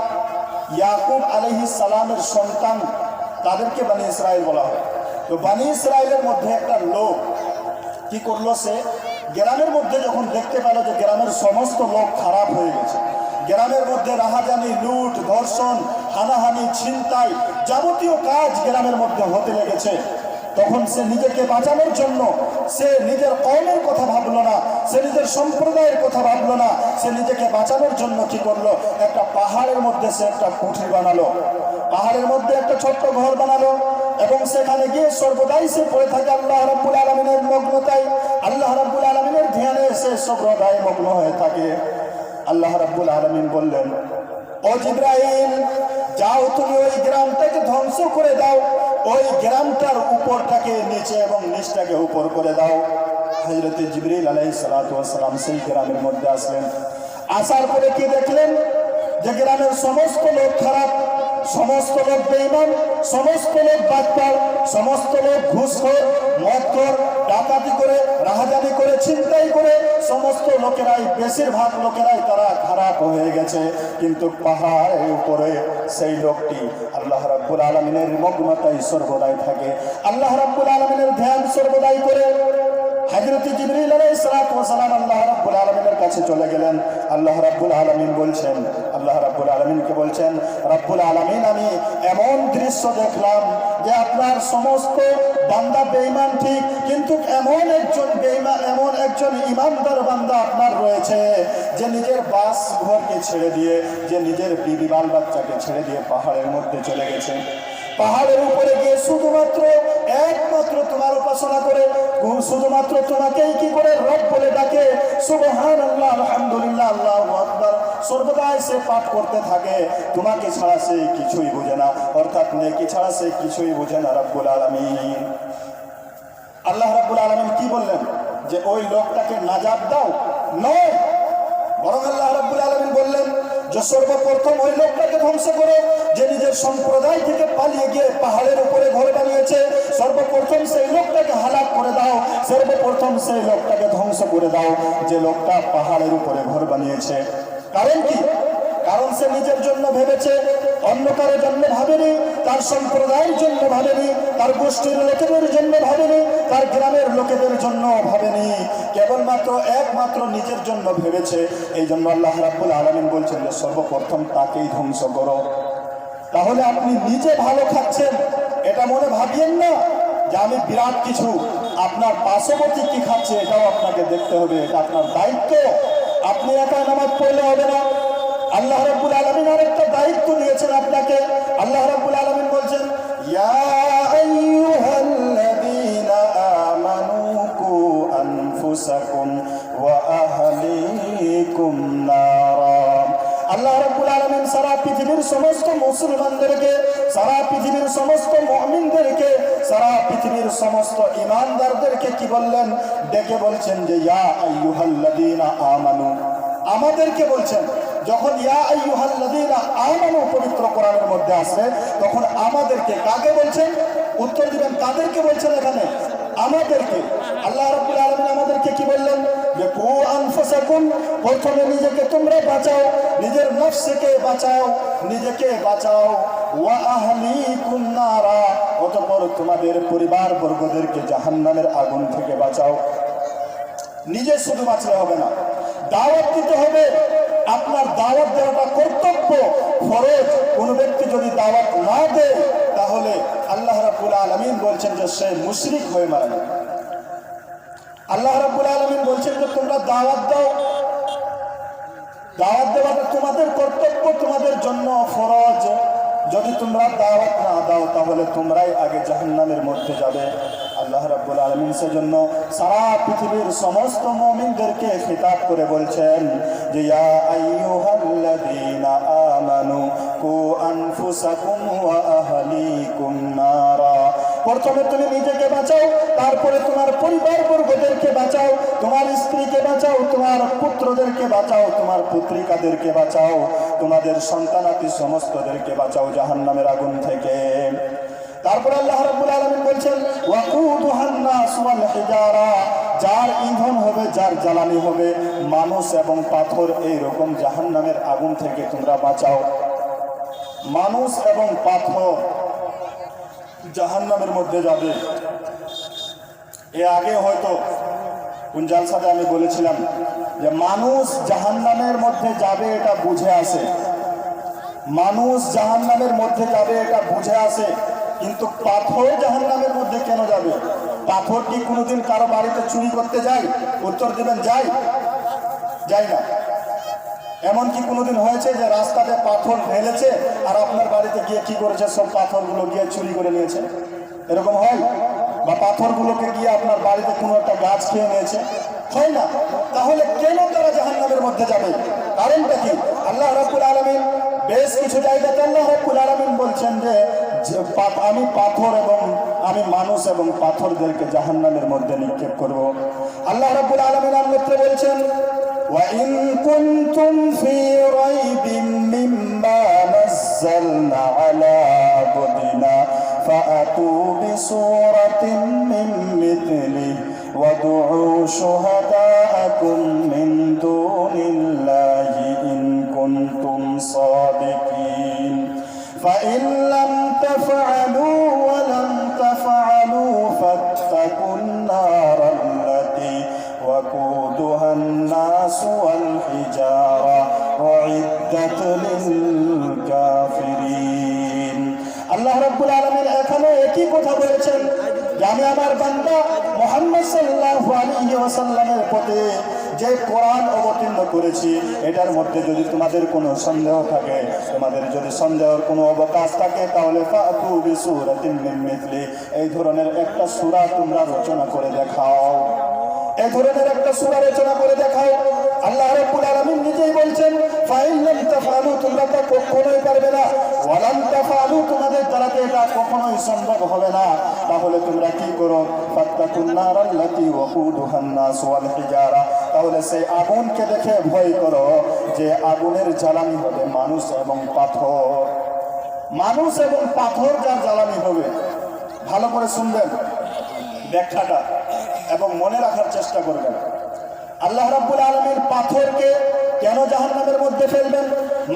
ইয়াকুব আলাইহিস সালামের সন্তান, তাদেরকে বনি ইসরায়েল বলা হয়। তো বনি ইসরায়েলের মধ্যে একটা লোক কি করলো, সে গ্রামের মধ্যে যখন দেখতে পেল যে গ্রামের সমস্ত লোক খারাপ হয়ে গেছে, গ্রামের মধ্যে রাহাজানি, লুট, ধর্ষণ, হানাহানি, ছিনতাই, যাবতীয় কাজ গ্রামের মধ্যে হতে লেগেছে, তখন সে নিজেকে বাঁচানোর জন্য সে নিজের কওমের কথা ভাবলো না, সে নিজের সম্প্রদায়ের কথা ভাবলো না, সে নিজেকে বাঁচানোর জন্য কি করলো, একটা পাহাড়ের মধ্যে সে একটা কুঠি বানালো, পাহাড়ের মধ্যে একটা ছোট্ট ঘর বানালো এবং সেখানে গিয়ে সর্বদাই সে পড়ে থাকে আল্লাহ রাব্বুল আলামিনের মগ্নতায়, আল্লাহ রাব্বুল আলামিনের ধ্যানে সে সর্বদাই মগ্ন হয়ে থাকে। আল্লাহ রাব্বুল আলামিন বললেন, ও জিবরাইল, যাও তুমি ওই গ্রামটাকে ধ্বংস করে দাও, ওই গ্রামটার উপরটাকে নিচে এবং নিচটাকে উপর করে দাও। হযরত জিবরিল আলাইহিস সালাতু ওয়াস সালাম সেই গ্রামের মধ্যে আসলেন। আসার পরে কি দেখলেন যে গ্রামের সমস্ত লোক খারাপ, সমস্ত লোক বেঈমান, সমস্ত লোক বাটপার, সমস্ত লোক ঘুষখোর, মদখোর, ডাকাতি করে, রাহাজানি করে, ছিনতাই করে, সমস্ত লোকেরাই, বেশিরভাগ লোকেরাই তারা খারাপ হয়ে গেছে। কিন্তু পাহাড়ের উপরে সেই লোকটি আল্লাহ রাব্বুল আলামিনের মগ্নতায় সর্বদাই থাকে, আল্লাহ রাব্বুল আলামিনের ধ্যান সর্বদাই করে। হযরত জিবরিল আলাইহিস সালাতু ওয়াস সালাম আল্লাহ রাব্বুল আলামিনের কাছে চলে গেলেন। আল্লাহ রাব্বুল আলামিন বলছেন, আল্লাহ রাব্বুল আলামিনকে বলছেন, রাব্বুল আলামিন আমি এমন দৃশ্য দেখলাম যে আপনার সমস্ত বান্দা বেঈমান ঠিক, কিন্তু এমন একজন বেঈমান, এমন একজন ঈমানদার বান্দা আপনার রয়েছে যে নিজের বাস ঘরকে ছেড়ে দিয়ে, যে নিজের বিবি বাল বাচ্চাকে ছেড়ে দিয়ে পাহাড়ের মধ্যে চলে গেছে। পাহাড়ের উপরে গিয়ে শুধুমাত্র একমাত্র তোমার উপাসনা করে, শুধুমাত্র তোমাকেই কি করে রব বলে ডাকে, সুবহানাল্লাহ, আলহামদুলিল্লাহ, আল্লাহু আকবার সর্বদাই সে পাঠ করতে থাকে। তোমাকে ছাড়া সে কিছুই বোঝে না, অর্থাৎ নেকি ছাড়া সে কিছুই বোঝে না। রব্বুল আলামিন, আল্লাহ রাব্বুল আলামিন কি বললেন যে ওই লোকটাকে নাজাত দাও? নয়, বরং আল্লাহ রাব্বুল আলামিন বললেন যে সর্বপ্রথম ওই লোকটাকে ধ্বংস করো যে নিজের সম্প্রদায় থেকে পালিয়ে গিয়ে পাহাড়ের উপরে ঘর বানিয়েছে। সর্বপ্রথম সেই লোকটাকে হালাক করে দাও, সর্বপ্রথম সেই লোকটাকে ধ্বংস করে দাও যে লোকটা পাহাড়ের উপরে ঘর বানিয়েছে। কারণ কি? কারণ সে নিজের জন্য ভেবেছে, অন্য কারোর জন্য ভাবেনি, তার সম্প্রদায়ের জন্য ভাবেনি, তার গোষ্ঠীর লোকেদের জন্য ভাবেনি, তার গ্রামের লোকেদের জন্য ভাবেনি, কেবলমাত্র একমাত্র নিজের জন্য ভেবেছে। এই জন্য আল্লাহ রাব্বুল আলামিন বলছেন যে সর্বপ্রথম তাকেই ধ্বংস করো। তাহলে আপনি নিজে ভালো খাচ্ছেন এটা মনে ভাবিয়েন না যে আমি বিরাট কিছু, আপনার পার্শ্ববর্তী কি খাচ্ছে এটাও আপনাকে দেখতে হবে, এটা আপনার দায়িত্ব। আপনি একা নামাজ পড়লে হবে না, আল্লাহ রাব্বুল আলামিন আরেকটা দায়িত্ব দিয়েছেন আপনাকে। আল্লাহ রাব্বুল আলামিন বলছেন, ইয়া আইয়ুহাল্লাযীনা আমানু কু আনফুসাকুম ওয়া আহলিকুম নারা। আল্লাহ রাব্বুল আলামিন সারা পৃথিবীর সমস্ত মুসলমানদেরকে, সারা পৃথিবীর সমস্ত মুমিনদেরকে, সারা পৃথিবীর সমস্ত ঈমানদারদেরকে কি বললেন? ডেকে বলছেন যে ইয়া আইয়ুহাল্লাযীনা আমানু, আমাদেরকে বলছেন। যখন ইয়া আইয়ুহাল্লাযীনা আমানু পবিত্র কোরআনের মধ্যে আসে তখন আমাদেরকে, কাকে বলছেন? উত্তর দিবেন কাদেরকে বলছেন এখানে? আমাদেরকে। আল্লাহ রাব্বুল আলামিন আমাদেরকে কি বললেন? যে কু আনফুসাকুম, প্রথমে নিজেকে তোমরা বাঁচাও, নিজের নফসকে বাঁচাও, নিজেকে বাঁচাও। ওয়া আহলিকুম নারা, অতঃপর তোমাদের পরিবার বর্গদেরকে জাহান্নামের আগুন থেকে বাঁচাও। নিজে শুধু বাঁচলে হবে না, দাওয়াত দিতে হবে। আপনার দাওয়াত দেওয়াটা কর্তব্য, ফরজ। কোন ব্যক্তি যদি দাওয়াত না দেয় তাহলে আল্লাহ রাব্বুল আলামিন বলছেন যে সে মুশরিক হয়ে মারা যাবে। আল্লাহ রাব্বুল আলামিন বলছেন যে তোমরা দাওয়াত দাও, দাওয়াত দেওয়াটা তোমাদের কর্তব্য, তোমাদের জন্য ফরজ। যদি তোমরা দাওয়াত না দাও তাহলে তোমরাই আগে জাহান্নামের মধ্যে যাবে। আল্লাহ রাব্বুল আলামিন সেজন্য সারা পৃথিবীর সমস্ত মুমিনদেরকে খিতাব করে বলছেন যে ইয়া আইয়ুহাল্লাযীনা আমানু কু আনফুসাকুম ওয়া আহলিকুম নারা। প্রথমে তুমি নিজেকে বাঁচাও, তারপরে তোমার পরিবার বর্গদেরকে বাঁচাও, তোমার স্ত্রীকে বাঁচাও, তোমার পুত্রদেরকে বাঁচাও, তোমার পুত্রিকাদেরকে বাঁচাও, তোমাদের সন্তানাদি সমস্তদেরকে বাঁচাও জাহান্নামের আগুন থেকে। তারপর আল্লাহ রাব্বুল আলামিন বলছেন ওয়াকুদুহান নাস ওয়াল হিজারা, যার ইন্ধন হবে, যার জ্বালানি হবে মানুষ এবং পাথর। এই রকম জাহান্নামের আগুন থেকে তোমরা বাঁচাও। মানুষ এবং পাথর জাহান্নামের মধ্যে যাবে। এর আগে হয়তো কোন জালসাতে আমি বলেছিলাম যে মানুষ জাহান্নামের মধ্যে যাবে এটা বুঝে আসে, মানুষ জাহান্নামের মধ্যে যাবে এটা বুঝে আসে, কিন্তু পাথর জাহান্নামের মধ্যে কেন যাবে? পাথর কি কোনোদিন কারো বাড়িতে চুরি করতে যায়? উত্তর দিবেন যাই, যাই না। এমন কি কোনোদিন হয়েছে যে রাস্তাতে পাথর ঢেলেছে আর আপনার বাড়িতে গিয়ে কি করেছে? সব পাথরগুলো গিয়ে চুরি করে নিয়েছে? এরকম হয়? বা পাথরগুলোকে গিয়ে আপনার বাড়িতে কোনো একটা গাছ খেয়ে নিয়েছে? হয় না। তাহলে কেন তারা জাহান্নামের মধ্যে যাবে? কারণটা কি? আল্লাহ রাব্বুল আলামিন বেশ কিছু জায়গাতে আল্লাহ রাব্বুল আলামিন বলছেন যে আমি পাথর এবং আমি মানুষ এবং পাথরদেরকে জাহান্নামের মধ্যে নিক্ষেপ করব। আল্লাহ রাব্বুল আলামিন অন্যত্র বলছেন وَإِن كُنتُمْ فِي رَيْبٍ مِّمَّا نَزَّلْنَا عَلَىٰ عَبْدِنَا فَأْتُوا بِسُورَةٍ مِّن مِّثْلِهِ وَادْعُوا شُهَدَاءَكُم مِّن دُونِ اللَّهِ إِن كُنتُمْ صَادِقِينَ فَإِن لَّمْ تَفْعَلُوا وَلَن تَفْعَلُوا فَاتَّقُوا النَّارَ الَّتِي وقودها الناس والحجارة أعدت للكافرين আল্লাহ রাব্বুল আলামিন এখানে একই কথা বলেছেন যে আমি আমার বান্দা মুহাম্মদ সাল্লাল্লাহু আলাইহি ওয়াসাল্লামের প্রতি যে কোরআন অবতীর্ণ করেছি এটার মধ্যে যদি তোমাদের কোনো সন্দেহ থাকে, তোমাদের যদি সন্দেহের কোনো অবকাশ থাকে, তাহলে ফাতু বিসূরাতিন মিন মিথলি, এই ধরনের একটা সূরা তোমরা রচনা করে দেখাও। এই ধরনের একটা সূরা রচনা করে দেখাও। আল্লাহ রাব্বুল আলামিন নিজেই বলছেন ফাইন লাম তাফআলু, তোমরা তা কখনোই পারবে না, ওয়ালাম তাফআলু, তোমাদের দ্বারা এটা কখনোই সম্ভব হবে না। তাহলে তোমরা কি করো? ফাত্তাকুন নারাল্লাতী ওয়াকুদুহান নাস ওয়াল হিজারা, তাহলে সেই আগুনকে দেখে ভয় করো যে আগুনের জ্বালানি হবে মানুষ এবং পাথর। মানুষ এবং পাথর যার জ্বালানি হবে। ভালো করে শুনবেন ব্যাখ্যাটা এবং মনে রাখার চেষ্টা করবেন। আল্লাহ রাব্বুল আলামিন পাথরকে কেন জাহান্নামের মধ্যে ফেলবেন?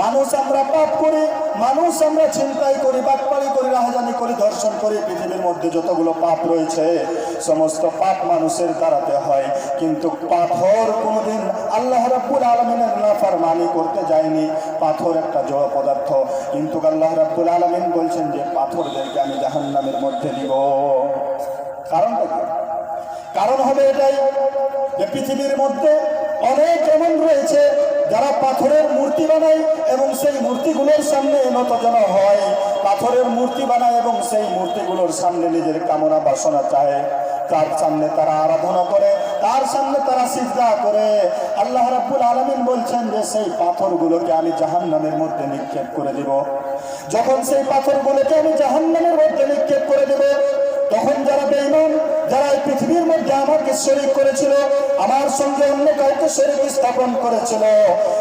মানুষ আমরা পাপ করি, মানুষ আমরা ছিনতাই করি, বাটপাড়ি করি, রাহাজানি করি, ধর্ষণ করি, পৃথিবীর মধ্যে যতগুলো পাপ রয়েছে সমস্ত পাপ মানুষের দ্বারাতে হয়। কিন্তু পাথর কোনোদিন আল্লাহ রাব্বুল আলামিনের নাফরমানি করতে যায়নি। পাথর একটা জড় পদার্থ, কিন্তু আল্লাহ রাব্বুল আলামিন বলছেন যে পাথরদেরকে আমি জাহান্নামের মধ্যে দিব। কারণটা কি? কারণ হবে এটাই যে পৃথিবীর মধ্যে অনেক এমন রয়েছে যারা পাথরের মূর্তি বানায় এবং সেই মূর্তিগুলোর সামনে নতজন হয়, পাথরের মূর্তি বানায় এবং সেই মূর্তিগুলোর সামনে নিজের কামনা বাসনা চায়, তার সামনে তারা আরাধনা করে, তার সামনে তারা সিজদা করে। আল্লাহ রাব্বুল আলামিন বলছেন যে সেই পাথরগুলোকে আমি জাহান্নামের মধ্যে নিক্ষেপ করে দিব। যখন সেই পাথরগুলোকে আমি জাহান্নামের মধ্যে নিক্ষেপ করে দেব, তখন যারা বেঈমান, যারা এই পৃথিবীর মধ্যে আমাকে শরীক করেছিল, আমার সঙ্গে অন্য কাউকে শরীক স্থাপন করেছিল,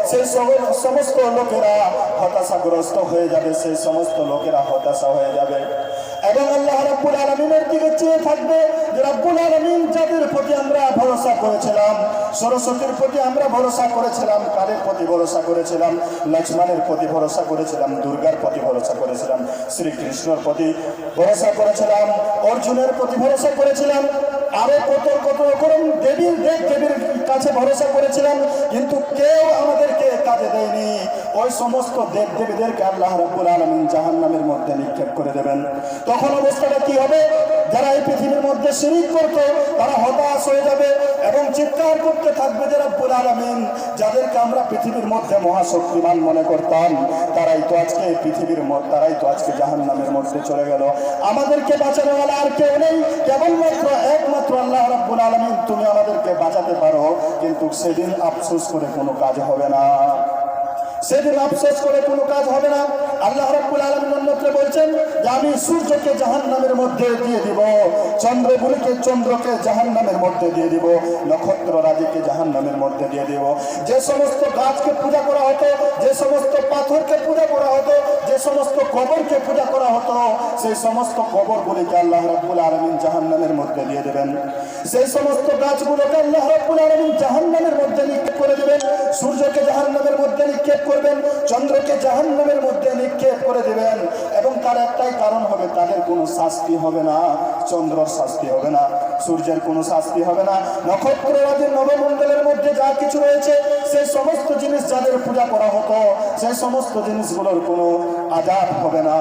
সেই সমস্ত লোকেরা হতাশাগ্রস্ত হয়ে যাবে, সেই সমস্ত লোকেরা হতাশা হয়ে যাবে এবং আল্লাহ রাব্বুল আলামিনের দিকে চেয়ে থাকবে যে রাব্বুল আলামিন যাদের প্রতি আমরা ভরসা করেছিলাম, সরস্বতীর প্রতি আমরা ভরসা করেছিলাম, কালের প্রতি ভরসা করেছিলাম, লক্ষ্মণের প্রতি ভরসা করেছিলাম, দুর্গার প্রতি ভরসা করেছিলাম, শ্রীকৃষ্ণর প্রতি ভরসা করেছিলাম, অর্জুনের প্রতি ভরসা করেছিলাম, আরো কত কত রকম দেবীর দেবীর কাছে ভরসা করেছিলাম, কিন্তু কেউ আমাদেরকে কাজে দেয়নি। ওই সমস্ত দেব দেবীদেরকে আল্লাহ রাব্বুল আলামিন জাহান্নামের মধ্যে নিক্ষেপ করে দেবেন। তখন অবস্থাটা কি হবে? যারা এই পৃথিবীর মধ্যে শিরক করত তারা হতাশ হয়ে যাবে এবং চিৎকার করতে থাকবে যে রাব্বুল আলামিন, যাদেরকে আমরা পৃথিবীর মধ্যে মহাশক্তিমান মনে করতাম, তারাই তো আজকে জাহান্নামের মধ্যে চলে গেল। আমাদেরকে বাঁচানোওয়ালা আর কেউ নেই, কেবলমাত্র একমাত্র আল্লাহ রাব্বুল আলামিন। তুমি আমাদেরকে বাঁচাতে পারো, কিন্তু সেদিন আফসোস করে কোনো কাজ হবে না, সেদিন আফসোস করে কোনো কাজ হবে না। আল্লাহ রাব্বুল আলামিন অন্যত্র বলছেন যে আমি সূর্যকে জাহান্নামের মধ্যে দিয়ে দিব, চন্দ্রকে জাহান্নামের মধ্যে দিয়ে দিব, নক্ষত্র রাজিকে জাহান্নামের মধ্যে দিয়ে দিব। যে সমস্ত গাছকে পূজা করা হতো, যে সমস্ত পাথরকে পূজা করা হতো, যে সমস্ত কবরকে পূজা করা হতো, সেই সমস্ত কবরগুলিকে আল্লাহ রাব্বুল আলামিন জাহান্নামের মধ্যে দিয়ে দেবেন। সেই সমস্ত গাছগুলোকে আল্লাহ রাব্বুল আলামিন জাহান্নামের মধ্যে নিক্ষেপ করে দেবেন। সূর্যকে জাহান্নামের মধ্যে নিক্ষেপ করবেন, চন্দ্রকে জাহান্নামের মধ্যে নিক্ষেপ করে দেবেন এবং তার একটাই কারণ হবে, তাদের কোনো শাস্তি হবে না। চন্দ্রর শাস্তি হবে না, সূর্যের কোনো শাস্তি হবে না, নক্ষত্ররাজির নবমণ্ডলের মধ্যে যা কিছু রয়েছে সেই সমস্ত জিনিস যাদের পূজা করা হতো, সেই সমস্ত জিনিসগুলোর কোনো আযাব হবে না,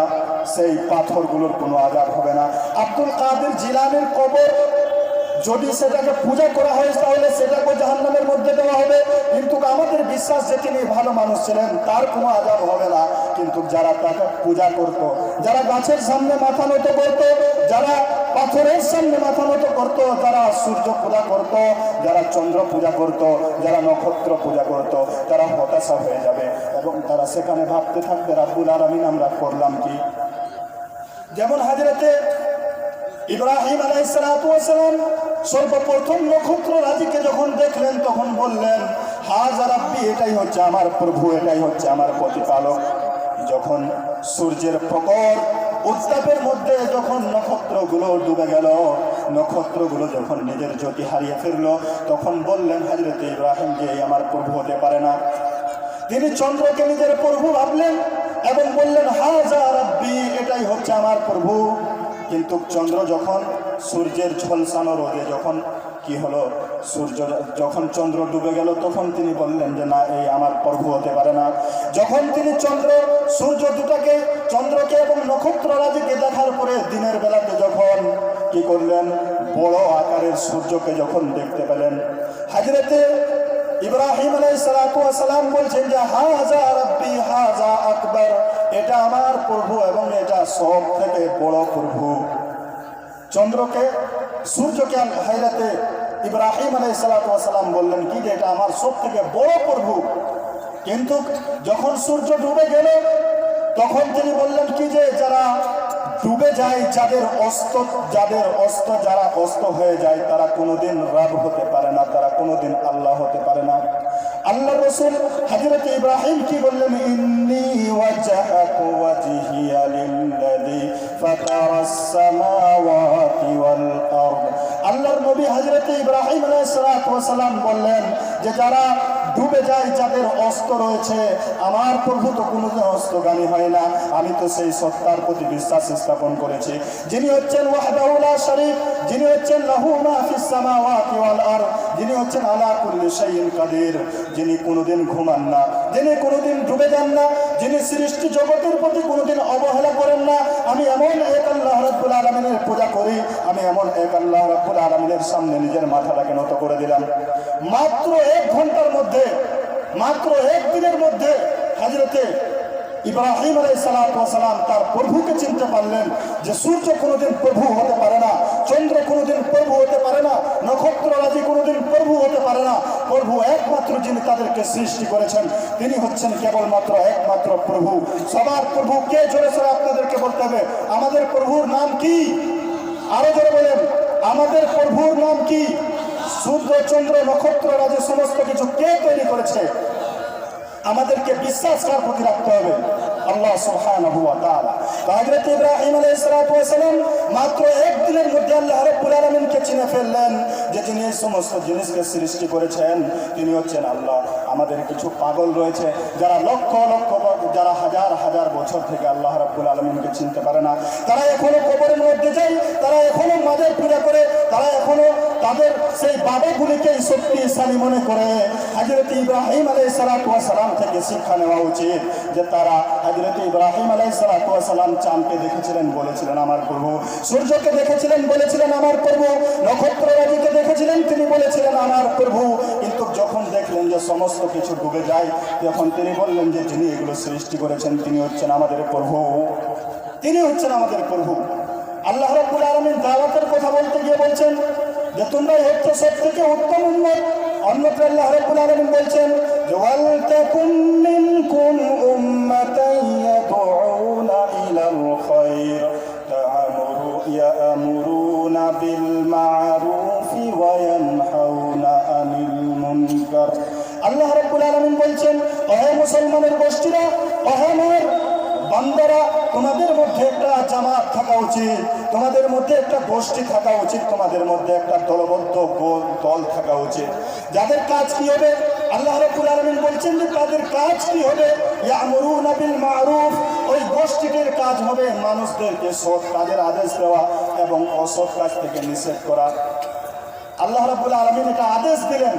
সেই পাথরগুলোর কোনো আযাব হবে না। আব্দুল কাদের জিলানীর কবর যদি সেটাকে পূজা করা হয় তাহলে সেটাকে জাহান্নামের মধ্যে দেওয়া হবে, কিন্তু আমাদের বিশ্বাস যে তিনি ভালো মানুষ ছিলেন, তার কোনো আযাব হবে না। কিন্তু যারা তাকে পূজা করত, যারা গাছের সামনে মাথা নত করত, যারা পাথরের সামনে মাথা নত করত, যারা সূর্য পূজা করত, যারা চন্দ্র পূজা করত, যারা নক্ষত্র পূজা করত, তারা হতাশা হয়ে যাবে এবং তারা সেখানে ভাবতে থাকবে রাব্বুল আলামিন আমরা করলাম কি, যেমন হযরতে ইব্রাহিম আলাইহিস সালাতু ওয়াস সালাম সর্বপ্রথম নক্ষত্র রাজিকে যখন দেখলেন তখন বললেন, হাযা রাব্বি, এটাই হচ্ছে আমার প্রভু, এটাই হচ্ছে আমার প্রতিপালক। যখন সূর্যের প্রখর উত্তাপের মধ্যে যখন নক্ষত্রগুলো ডুবে গেল, নক্ষত্রগুলো যখন নিজের জ্যোতি হারিয়ে ফেললো, তখন বললেন হযরতে ইব্রাহিম যে আমার প্রভু হতে পারে না। তিনি চন্দ্রকে নিজের প্রভু ভাবলেন এবং বললেন, হাযা রাব্বি, এটাই হচ্ছে আমার প্রভু। কিন্তু চন্দ্র যখন সূর্যের ঝলসানো রোদে যখন কি হলো, সূর্য যখন চন্দ্র ডুবে গেল, তখন তিনি বললেন যে না, এই আমার প্রভু হতে পারে না। যখন তিনি সূর্য দুটাকে, চন্দ্রকে এবং নক্ষত্র রাজিকে দেখার পরে দিনের বেলাতে যখন কি করলেন, বড় আকারের সূর্যকে যখন দেখতে পেলেন, হযরতে ইব্রাহিম আলাইহিস সালাতু ওয়াস সালাম বলছেন যে হাযা রাব্বি হাযা আকবার, এটা আমার প্রভু এবং এটা সব থেকে বড় প্রভু। চন্দ্রকে, সূর্যকে হযরতে ইব্রাহিম আলাইহিস সালাতু ওয়াস সালাম বললেন কি যে এটা আমার সব থেকে বড় প্রভু। কিন্তু যখন সূর্য ডুবে গেল তখন তিনি বললেন কি যে যারা ডুবে যায়, যারা অস্ত হয়ে যায়, তারা কোনোদিন রব হতে পারে না, তারা কোনোদিন আল্লাহ হতে পারে না। আল্লাহর রাসূল হযরত ইব্রাহিম কি বললেন, ইন্নী ওয়াজহাতু ওয়াজহিয়া লিল্লাযী ফাতারাস সামাওয়াতি ওয়াল আরদ। আল্লাহর নবী হযরত ইব্রাহিম আলাইহিস সালাতু ওয়াস সালাম বললেন যে যারা ডুবে যায়, যাদের অস্ত রয়েছে, আমার প্রভু তো কোনোদিন অস্তগামী হয় না। আমি তো সেই সত্তার প্রতি বিশ্বাস স্থাপন করেছি যিনি হচ্ছেন ওয়াহদাহু লা শারীক, যিনি হচ্ছেন লাহু মা ফিস সামাওয়াতি ওয়াল আরদ, যিনি হচ্ছেন আলা কুল্লি শাইইন কাদির, যিনি কোনোদিন ঘুমান না, যিনি কোনোদিন ডুবে যান না, যিনি সৃষ্টি জগতের প্রতি কোনোদিন অবহেলা করেন না। আমি এমন এক আল্লাহ রাব্বুল আলামিনের পূজা করি, আমি এমন এক আল্লাহ রাব্বুল আলামিনের সামনে নিজের মাথাটাকে নত করে দিলাম। মাত্র 1 ঘন্টার মধ্যে, মাত্র 1 দিনের মধ্যে হযরতে ইব্রাহিম আলাইহিস সালাতু ওয়াস সালাম তার প্রভুকে চিনতে পারলেন যে সূর্য কোনোদিন প্রভু হতে পারে না, চন্দ্র কোনোদিন প্রভু হতে পারে না, নক্ষত্র রাজি কোনোদিন প্রভু হতে পারে না। প্রভু একমাত্র যিনি তাদেরকে সৃষ্টি করেছেন, তিনি হচ্ছেন কেবলমাত্র একমাত্র প্রভু। সবার প্রভু কে? জোরে সরে আপনাদেরকে বলতে হবে। আমাদের প্রভুর নাম কি? আরো জোরে বলেন, আমাদের প্রভুর নাম কি? সূর্য, চন্দ্র, নক্ষত্র রাজি সমস্ত কিছু কে তৈরি করেছে? আমাদেরকে বিশ্বাস কার প্রতি রাখতে হবে? আল্লাহ সুবহানাহু ওয়া তাআলা। হযরত ইব্রাহিম আলাইহিস সালাতু ওয়াস সালাম মাত্র 1 দিনের মধ্যে আল্লাহ রাব্বুল আলামিনকে চিনে ফেললেন যে যিনি এই সমস্ত জিনিসকে সৃষ্টি করেছেন তিনি হচ্ছেন আল্লাহ। আমাদের কিছু পাগল রয়েছে যারা লক্ষ লক্ষ, যারা হাজার হাজার বছর থেকে আল্লাহ রাব্বুল আলামিনকে চিনতে পারে না। তারা এখনো কবরের মধ্যে যায়, তারা এখনো মাজার পূজা করে, তারা এখনো তাদের সেই বাবাগুলিকে শক্তিশালী মনে করে। হযরত ইব্রাহিম আলাইহিস সালাতু ওয়াস সালাম থেকে শিক্ষা নেওয়া উচিত যে তারা হযরত ইব্রাহিম আলাইহিস সালাতু ওয়াস সালাম চাঁদকে দেখেছিলেন, বলেছিলেন আমার প্রভু, সূর্যকে দেখেছিলেন, বলেছিলেন আমার প্রভু, নক্ষত্র রাজিকে দেখেছিলেন, তিনি বলেছিলেন আমার প্রভু। কিন্তু যখন দেখলেন যে সমস্ত কিছু ডুবে যায়, তখন তিনি বললেন যে যিনি এগুলো সৃষ্টি করেছেন তিনি হচ্ছেন আমাদের প্রভু, তিনি হচ্ছেন আমাদের প্রভু। আল্লাহ রাব্বুল আলামিন দাওয়াতের কথা বলতে গিয়ে বলছেন যে তোমরাই হচ্ছে সবথেকে উত্তম উম্মত। অন্যত্র আল্লাহ রাব্বুল আলামিন বলছেন যে ওয়াল তাকুম মিনকুম উম্মাতান ইয়াদউনা ইলাল খায়র ইয়া'মুরুনা বিল মা'রুফি ওয়া ইয়ানহাউনা আনিল মুনকার। আল্লাহ রাব্বুল আলামিন বলছেন, ওহে মুসলমানের গোষ্ঠীরা, ওহে আমার বান্দারা, তোমাদের মধ্যে একটা জামাত থাকা উচিত, তোমাদের মধ্যে একটা গোষ্ঠী থাকা উচিত, তোমাদের মধ্যে একটা দলবদ্ধ দল থাকা উচিত। যাদের কাজ কি হবে? আল্লাহ রাব্বুল আলামিন বলছেন যে তাদের কাজ কি হবে? ইয়া'মুরুনা বিল মা'রুফ, ওই গোষ্ঠীটির কাজ হবে মানুষদেরকে সৎ কাজের আদেশ দেওয়া এবং অসৎ কাজ থেকে নিষেধ করা। আল্লাহ রাব্বুল আলামিন এটা আদেশ দিলেন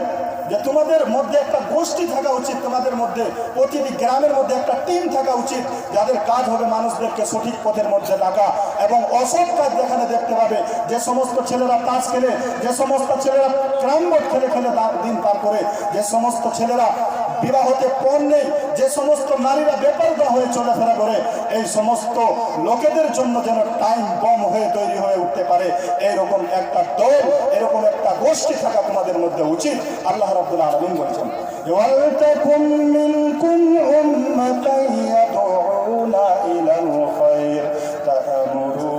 যে তোমাদের মধ্যে একটা গোষ্ঠী থাকা উচিত, তোমাদের মধ্যে প্রতিটি গ্রামের মধ্যে একটা টিম থাকা উচিত, যাদের কাজ হবে মানুষদেরকে সঠিক পথের মধ্যে ডাকা এবং অসৎ কাজ যেখানে দেখতে পাবে, যে সমস্ত ছেলেরা তাস খেলে, যে সমস্ত ছেলেরা ক্যারাম বোর্ড খেলে খেলে দিন পার করে, যে সমস্ত ছেলেরা বিবাহতে পণ নেই, যে সমস্ত নারীরা বেপরদা হয়ে চলাফেরা করে, এই সমস্ত লোকেদের জন্য যেন টাইম বম হয়ে তৈরি হয়ে উঠতে পারে, এইরকম একটা দল, এরকম একটা গোষ্ঠী থাকা তোমাদের মধ্যে উচিত। আল্লাহ রাব্বুল আলামিন বলেছেন ওয়াল তাকুম মিনকুম উম্মাতান ইয়াদউনা ইলাল খায়র তা'মুরু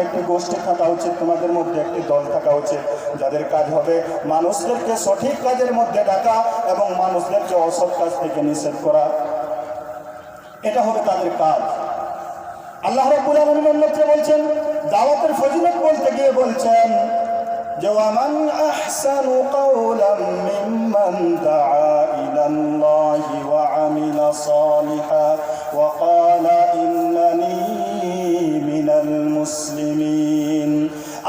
একটি গোষ্ঠী থাকা উচিত, তোমাদের মধ্যে একটি দল থাকা উচিত, যাদের কাজ হবে মানুষদেরকে সঠিক কাজের মধ্যে ডাকা এবং মানুষদেরকে অসৎ কাজ থেকে নিষেধ করা। এটা হবে তাদের কাজ। আল্লাহ রাব্বুল আলামিন অন্যত্র বলছেন, দাওয়াতের ফজিলত বলতে গিয়ে বলছেন যে ওয়ামান আহসানু কাওলাম মিম্মান দাআ ইলাল্লাহি ওয়া আমিলা সালিহান ওয়া ক্বালা ইন্নানি মিনাল মুসলিমিন।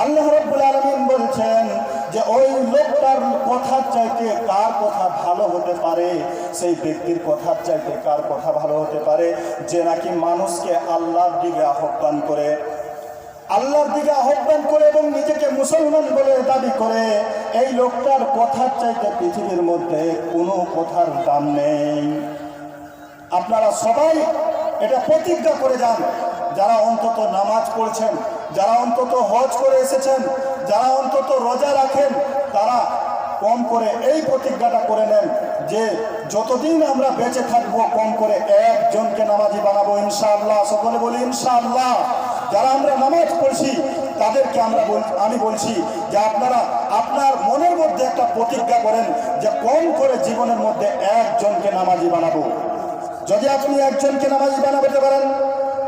আল্লাহ রাব্বুল আলামিন বলছেন যে ওই লোকটার কথার চাইতে কার কথা ভালো হতে পারে, সেই ব্যক্তির কথার চাইতে কার কথা ভালো হতে পারে যে নাকি মানুষকে আল্লাহর দিকে আহ্বান করে, আল্লাহর দিকে আহ্বান করে এবং নিজেকে মুসলমান বলে দাবি করে। এই লোকটার কথার চাইতে পৃথিবীর মধ্যে কোনো কথার দাম নেই। আপনারা সবাই এটা প্রতিজ্ঞা করে যান, যারা অন্তত নামাজ পড়ছেন, যারা অন্তত হজ করে এসেছেন, যারা অন্তত রোজা রাখেন, তারা কম করে এই প্রতিজ্ঞাটা করে নেন যে যতদিন আমরা বেঁচে থাকবো কম করে একজনকে নামাজি বানাবো ইনশাআল্লাহ। সকলে বলি ইনশাআল্লাহ। যারা আমরা নামাজ পড়ছি তাদেরকে আমি বলছি যে আপনারা আপনার মনের মধ্যে একটা প্রতিজ্ঞা করেন যে কম করে জীবনের মধ্যে একজনকে নামাজি বানাবো। যদি আপনি একজনকে নামাজি বানাতে পারেন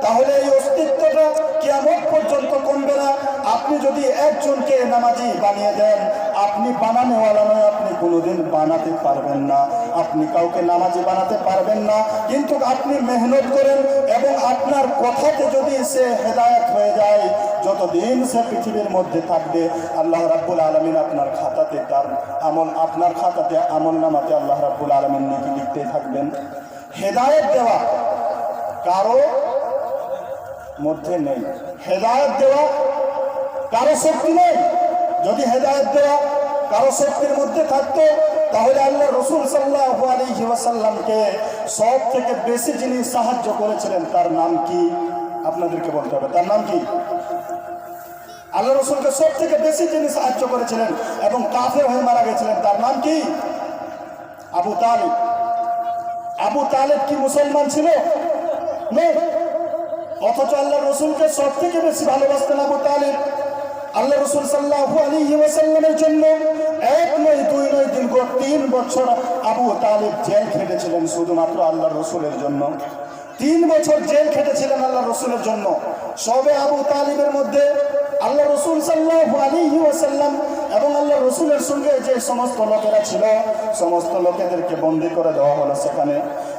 তাহলে এই অস্তিত্বটা কিয়ামত পর্যন্ত কমবে না। আপনি যদি একজনকে নামাজি বানিয়ে দেন, আপনি বানানোওয়ালা নয়, আপনি কোনোদিন বানাতে পারবেন না, আপনি কাউকে নামাজি বানাতে পারবেন না। কিন্তু আপনি মেহনত করেন এবং আপনার কথাতে যদি সে হেদায়েত হয়ে যায়, যতদিন সে পৃথিবীর মধ্যে থাকবে আল্লাহ রাব্বুল আলামিন আপনার খাতাতে তার আমল, আপনার খাতাতে আমল নামাতে আল্লাহ রাব্বুল আলামিন নেকি লিখতে থাকবেন। হেদায়েত দেওয়া কারো মধ্যে নেই, হেদায়েত দেওয়া কারো শক্তি নেই। যদি হেদায়েত দেওয়া কারো শক্তির মধ্যে থাকতো তাহলে আল্লাহ রাসূল সাল্লাল্লাহু আলাইহি ওয়াসাল্লামকে সব থেকে বেশি যিনি সাহায্য করেছিলেন তার নাম কি আপনাদেরকে বলতে হবে। তার নাম কি? আল্লাহ রাসূলকে সব থেকে বেশি যিনি সাহায্য করেছিলেন এবং কাফের হয়ে মারা গেছিলেন তার নাম কি? আবু তালিব। আবু তালিব কি মুসলমান ছিল? নেই। অথচ আল্লাহ রসুলকে সব থেকে বেশি ভালোবাসতেন আবু তালিব। আল্লাহ রসুল সাল্লাল্লাহু আলাইহি ওয়াসাল্লামের জন্য এক নয় দুই নয় দীর্ঘ 3 বছর আবু তালিব জেল খেটেছিলেন শুধুমাত্র আল্লাহ রসুলের জন্য। 3 বছর জেল খেটেছিলেন আল্লাহ রসুলের জন্য। সবে আবু তালিবের মধ্যে আল্লাহ রসুল সাল্লাল্লাহু আলাইহি ওয়াসাল্লাম এবং আল্লাহ রসুলের সঙ্গে যে সমস্ত লোকেরা ছিল সমস্ত লোকেদেরকে বন্দী করে দেওয়া হলো। সেখানে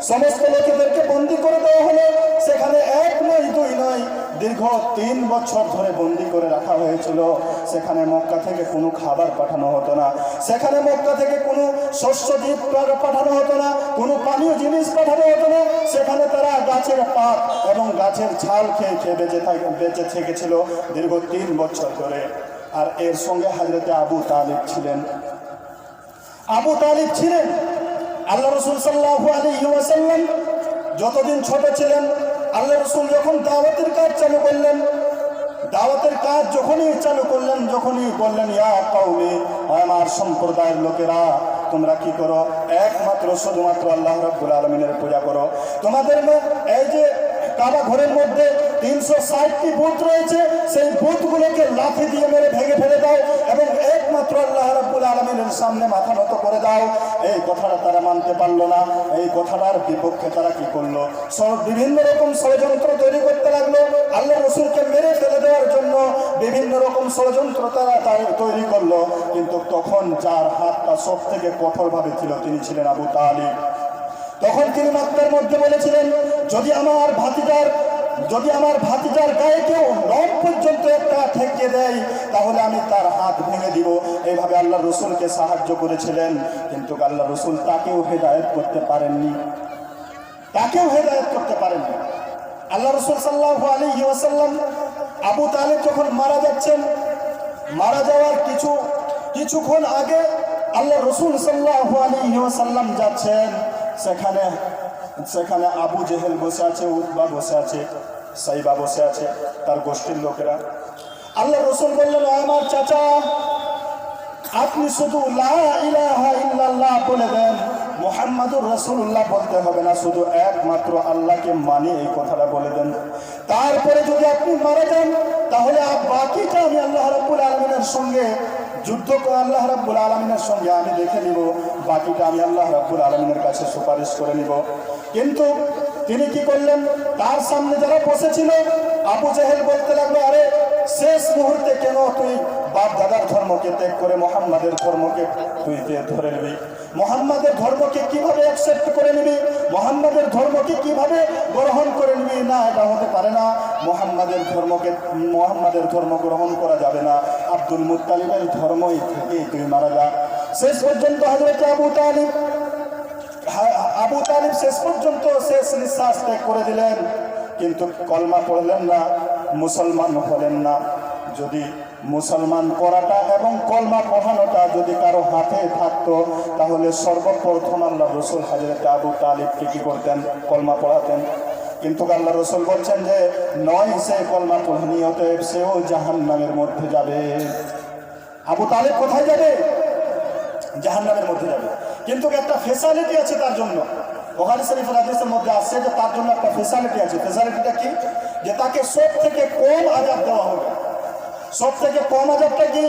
সমস্ত লোকেদেরকে বন্দী করে দেওয়া হলো। সেখানে এক নয় দুই নয় দীর্ঘ 3 বছর ধরে বন্দী করে রাখা হয়েছিল। সেখানে মক্কা থেকে কোনো খাবার পাঠানো হতো না, সেখানে মক্কা থেকে কোনো শস্য দ্বীপ পাঠানো হতো না, কোনো পানীয় জিনিস পাঠানো হতো না। সেখানে তারা গাছের পাত এবং গাছের ছাল খেয়ে খেয়ে বেঁচে থেকেছিল দীর্ঘ 3 বছর ধরে। আর এর সঙ্গে হযরতে আবু তালিব ছিলেন। আবু তালিব ছিলেন আল্লাহ রাসূল সাল্লাল্লাহু আলাইহি ওয়াসাল্লাম যতদিন ছোট ছিলেন, আল্লাহ রাসূল যখন দাওয়াতের কাজ চালু করলেন, দাওয়াতের কাজ যখনই বললেন ইয়া কওমি, আমার সম্প্রদায়ের লোকেরা তোমরা কি করো? একমাত্র শুধুমাত্র আল্লাহ রাব্বুল আলামিনের পূজা করো। তোমাদের এই যে কাবা ঘরের মধ্যে 360টি বুত রয়েছে, সেই বুতগুলোকে লাঠি দিয়ে মেরে ভেঙে ফেলে দাও এবং একমাত্র আল্লাহ রাব্বুল আলামিনের সামনে মাথা নত করে দাও। এই কথাটা তারা মানতে পারলো না। এই কথাটার বিপক্ষে তারা কি করলো? বিভিন্ন রকম ষড়যন্ত্র তৈরি করতে লাগলো। আল্লাহ রসুলকে মেরে ফেলে দেওয়ার জন্য বিভিন্ন রকম ষড়যন্ত্র তারা তৈরি করলো। কিন্তু তখন যার হাতটা সব থেকে কঠোরভাবে ছিল তিনি ছিলেন আবু তালিব। তখন তিনি মক্কার মধ্যে বলেছিলেন, যদি আমার ভাতিজার গায়ে কেউ নখ পর্যন্ত একটা ঠেকিয়ে দেয় তাহলে আমি তার হাত ভেঙে দিব। এইভাবে আল্লাহ রসুলকে সাহায্য করেছিলেন। কিন্তু আল্লাহ রসুল তাকেও হেদায়েত করতে পারেননি, আল্লাহ রসুল সাল্লাল্লাহু আলাইহি ওয়াসাল্লাম আবু তালিব যখন মারা যাচ্ছেন, মারা যাওয়ার কিছুক্ষণ আগে আল্লাহ রসুল সাল্লাল্লাহু আলাইহি ওয়াসাল্লাম যাচ্ছেন। সেখানে আবু জেহেল বসে আছে, উতবা বসে আছে, সাইবা বসে আছে, তার গোষ্ঠীর লোকেরা। আল্লাহ রসুল বললেন, আমার চাচা আপনি শুধু লা ইলাহা ইল্লাল্লাহ বলে দেন, মুহাম্মাদুর রাসূলুল্লাহ বলতে হবে না, শুধু একমাত্র আল্লাহকে মানি এই কথাটা বলে দেন। তারপরে যদি আপনি মারা যান তাহলে বাকিটা আমি আল্লাহ রাব্বুল আলামিনের সঙ্গে যুদ্ধ করে আল্লাহ রাব্বুল আলামিনের সঙ্গে আমি দেখে নিব, বাকিটা আমি আল্লাহ রাব্বুল আলামিনের কাছে সুপারিশ করে নিব। কিন্তু তিনি কি করলেন, তার সামনে যারা বসেছিল আবু জেহেল বলতে লাগলো, আরে শেষ মুহূর্তে কেন তুই বাপ দাদার ধর্মকে ত্যাগ করে মোহাম্মদের ধর্মকে তুই ধরে নিবি? মোহাম্মদের ধর্মকে কিভাবে অ্যাকসেপ্ট করে নিবি? মোহাম্মদের ধর্মকে কিভাবে গ্রহণ করে নিবি? না, এটা হতে পারে না। মোহাম্মদের ধর্ম গ্রহণ করা যাবে না। আব্দুল মুত্তালিবের ধর্মই থেকে তুই মারা যা। শেষ পর্যন্ত হযরত আবু তালিব শেষ পর্যন্ত শেষ নিঃশ্বাস ত্যাগ করে দিলেন, কিন্তু কলমা পড়লেন না, মুসলমান হলেন না। যদি মুসলমান করাটা এবং কলমা পড়ানোটা যদি কারো হাতে থাকতো তাহলে সর্বপ্রথম আল্লাহ রসুল হযরত আবু তালিবকে কি করতেন? কলমা পড়াতেন। কিন্তু আল্লাহ রসুল বলছেন যে নয়, সে কলমা পড়েনি, অতএব সেও জাহান্নামের মধ্যে যাবে। আবু তালিব কোথায় যাবে? জাহান্নামের মধ্যে যাবে। কিন্তু একটা ফেসিলিটি আছে তার জন্য। বুখারী শরীফের হাদিসের মধ্যে আসছে যে তার জন্য একটা ফেসিলিটি আছে। ফেসিলিটিটা কি? যে তাকে সব থেকে কম আযাব দেওয়া হবে। সব থেকে কম আযাবটা কি?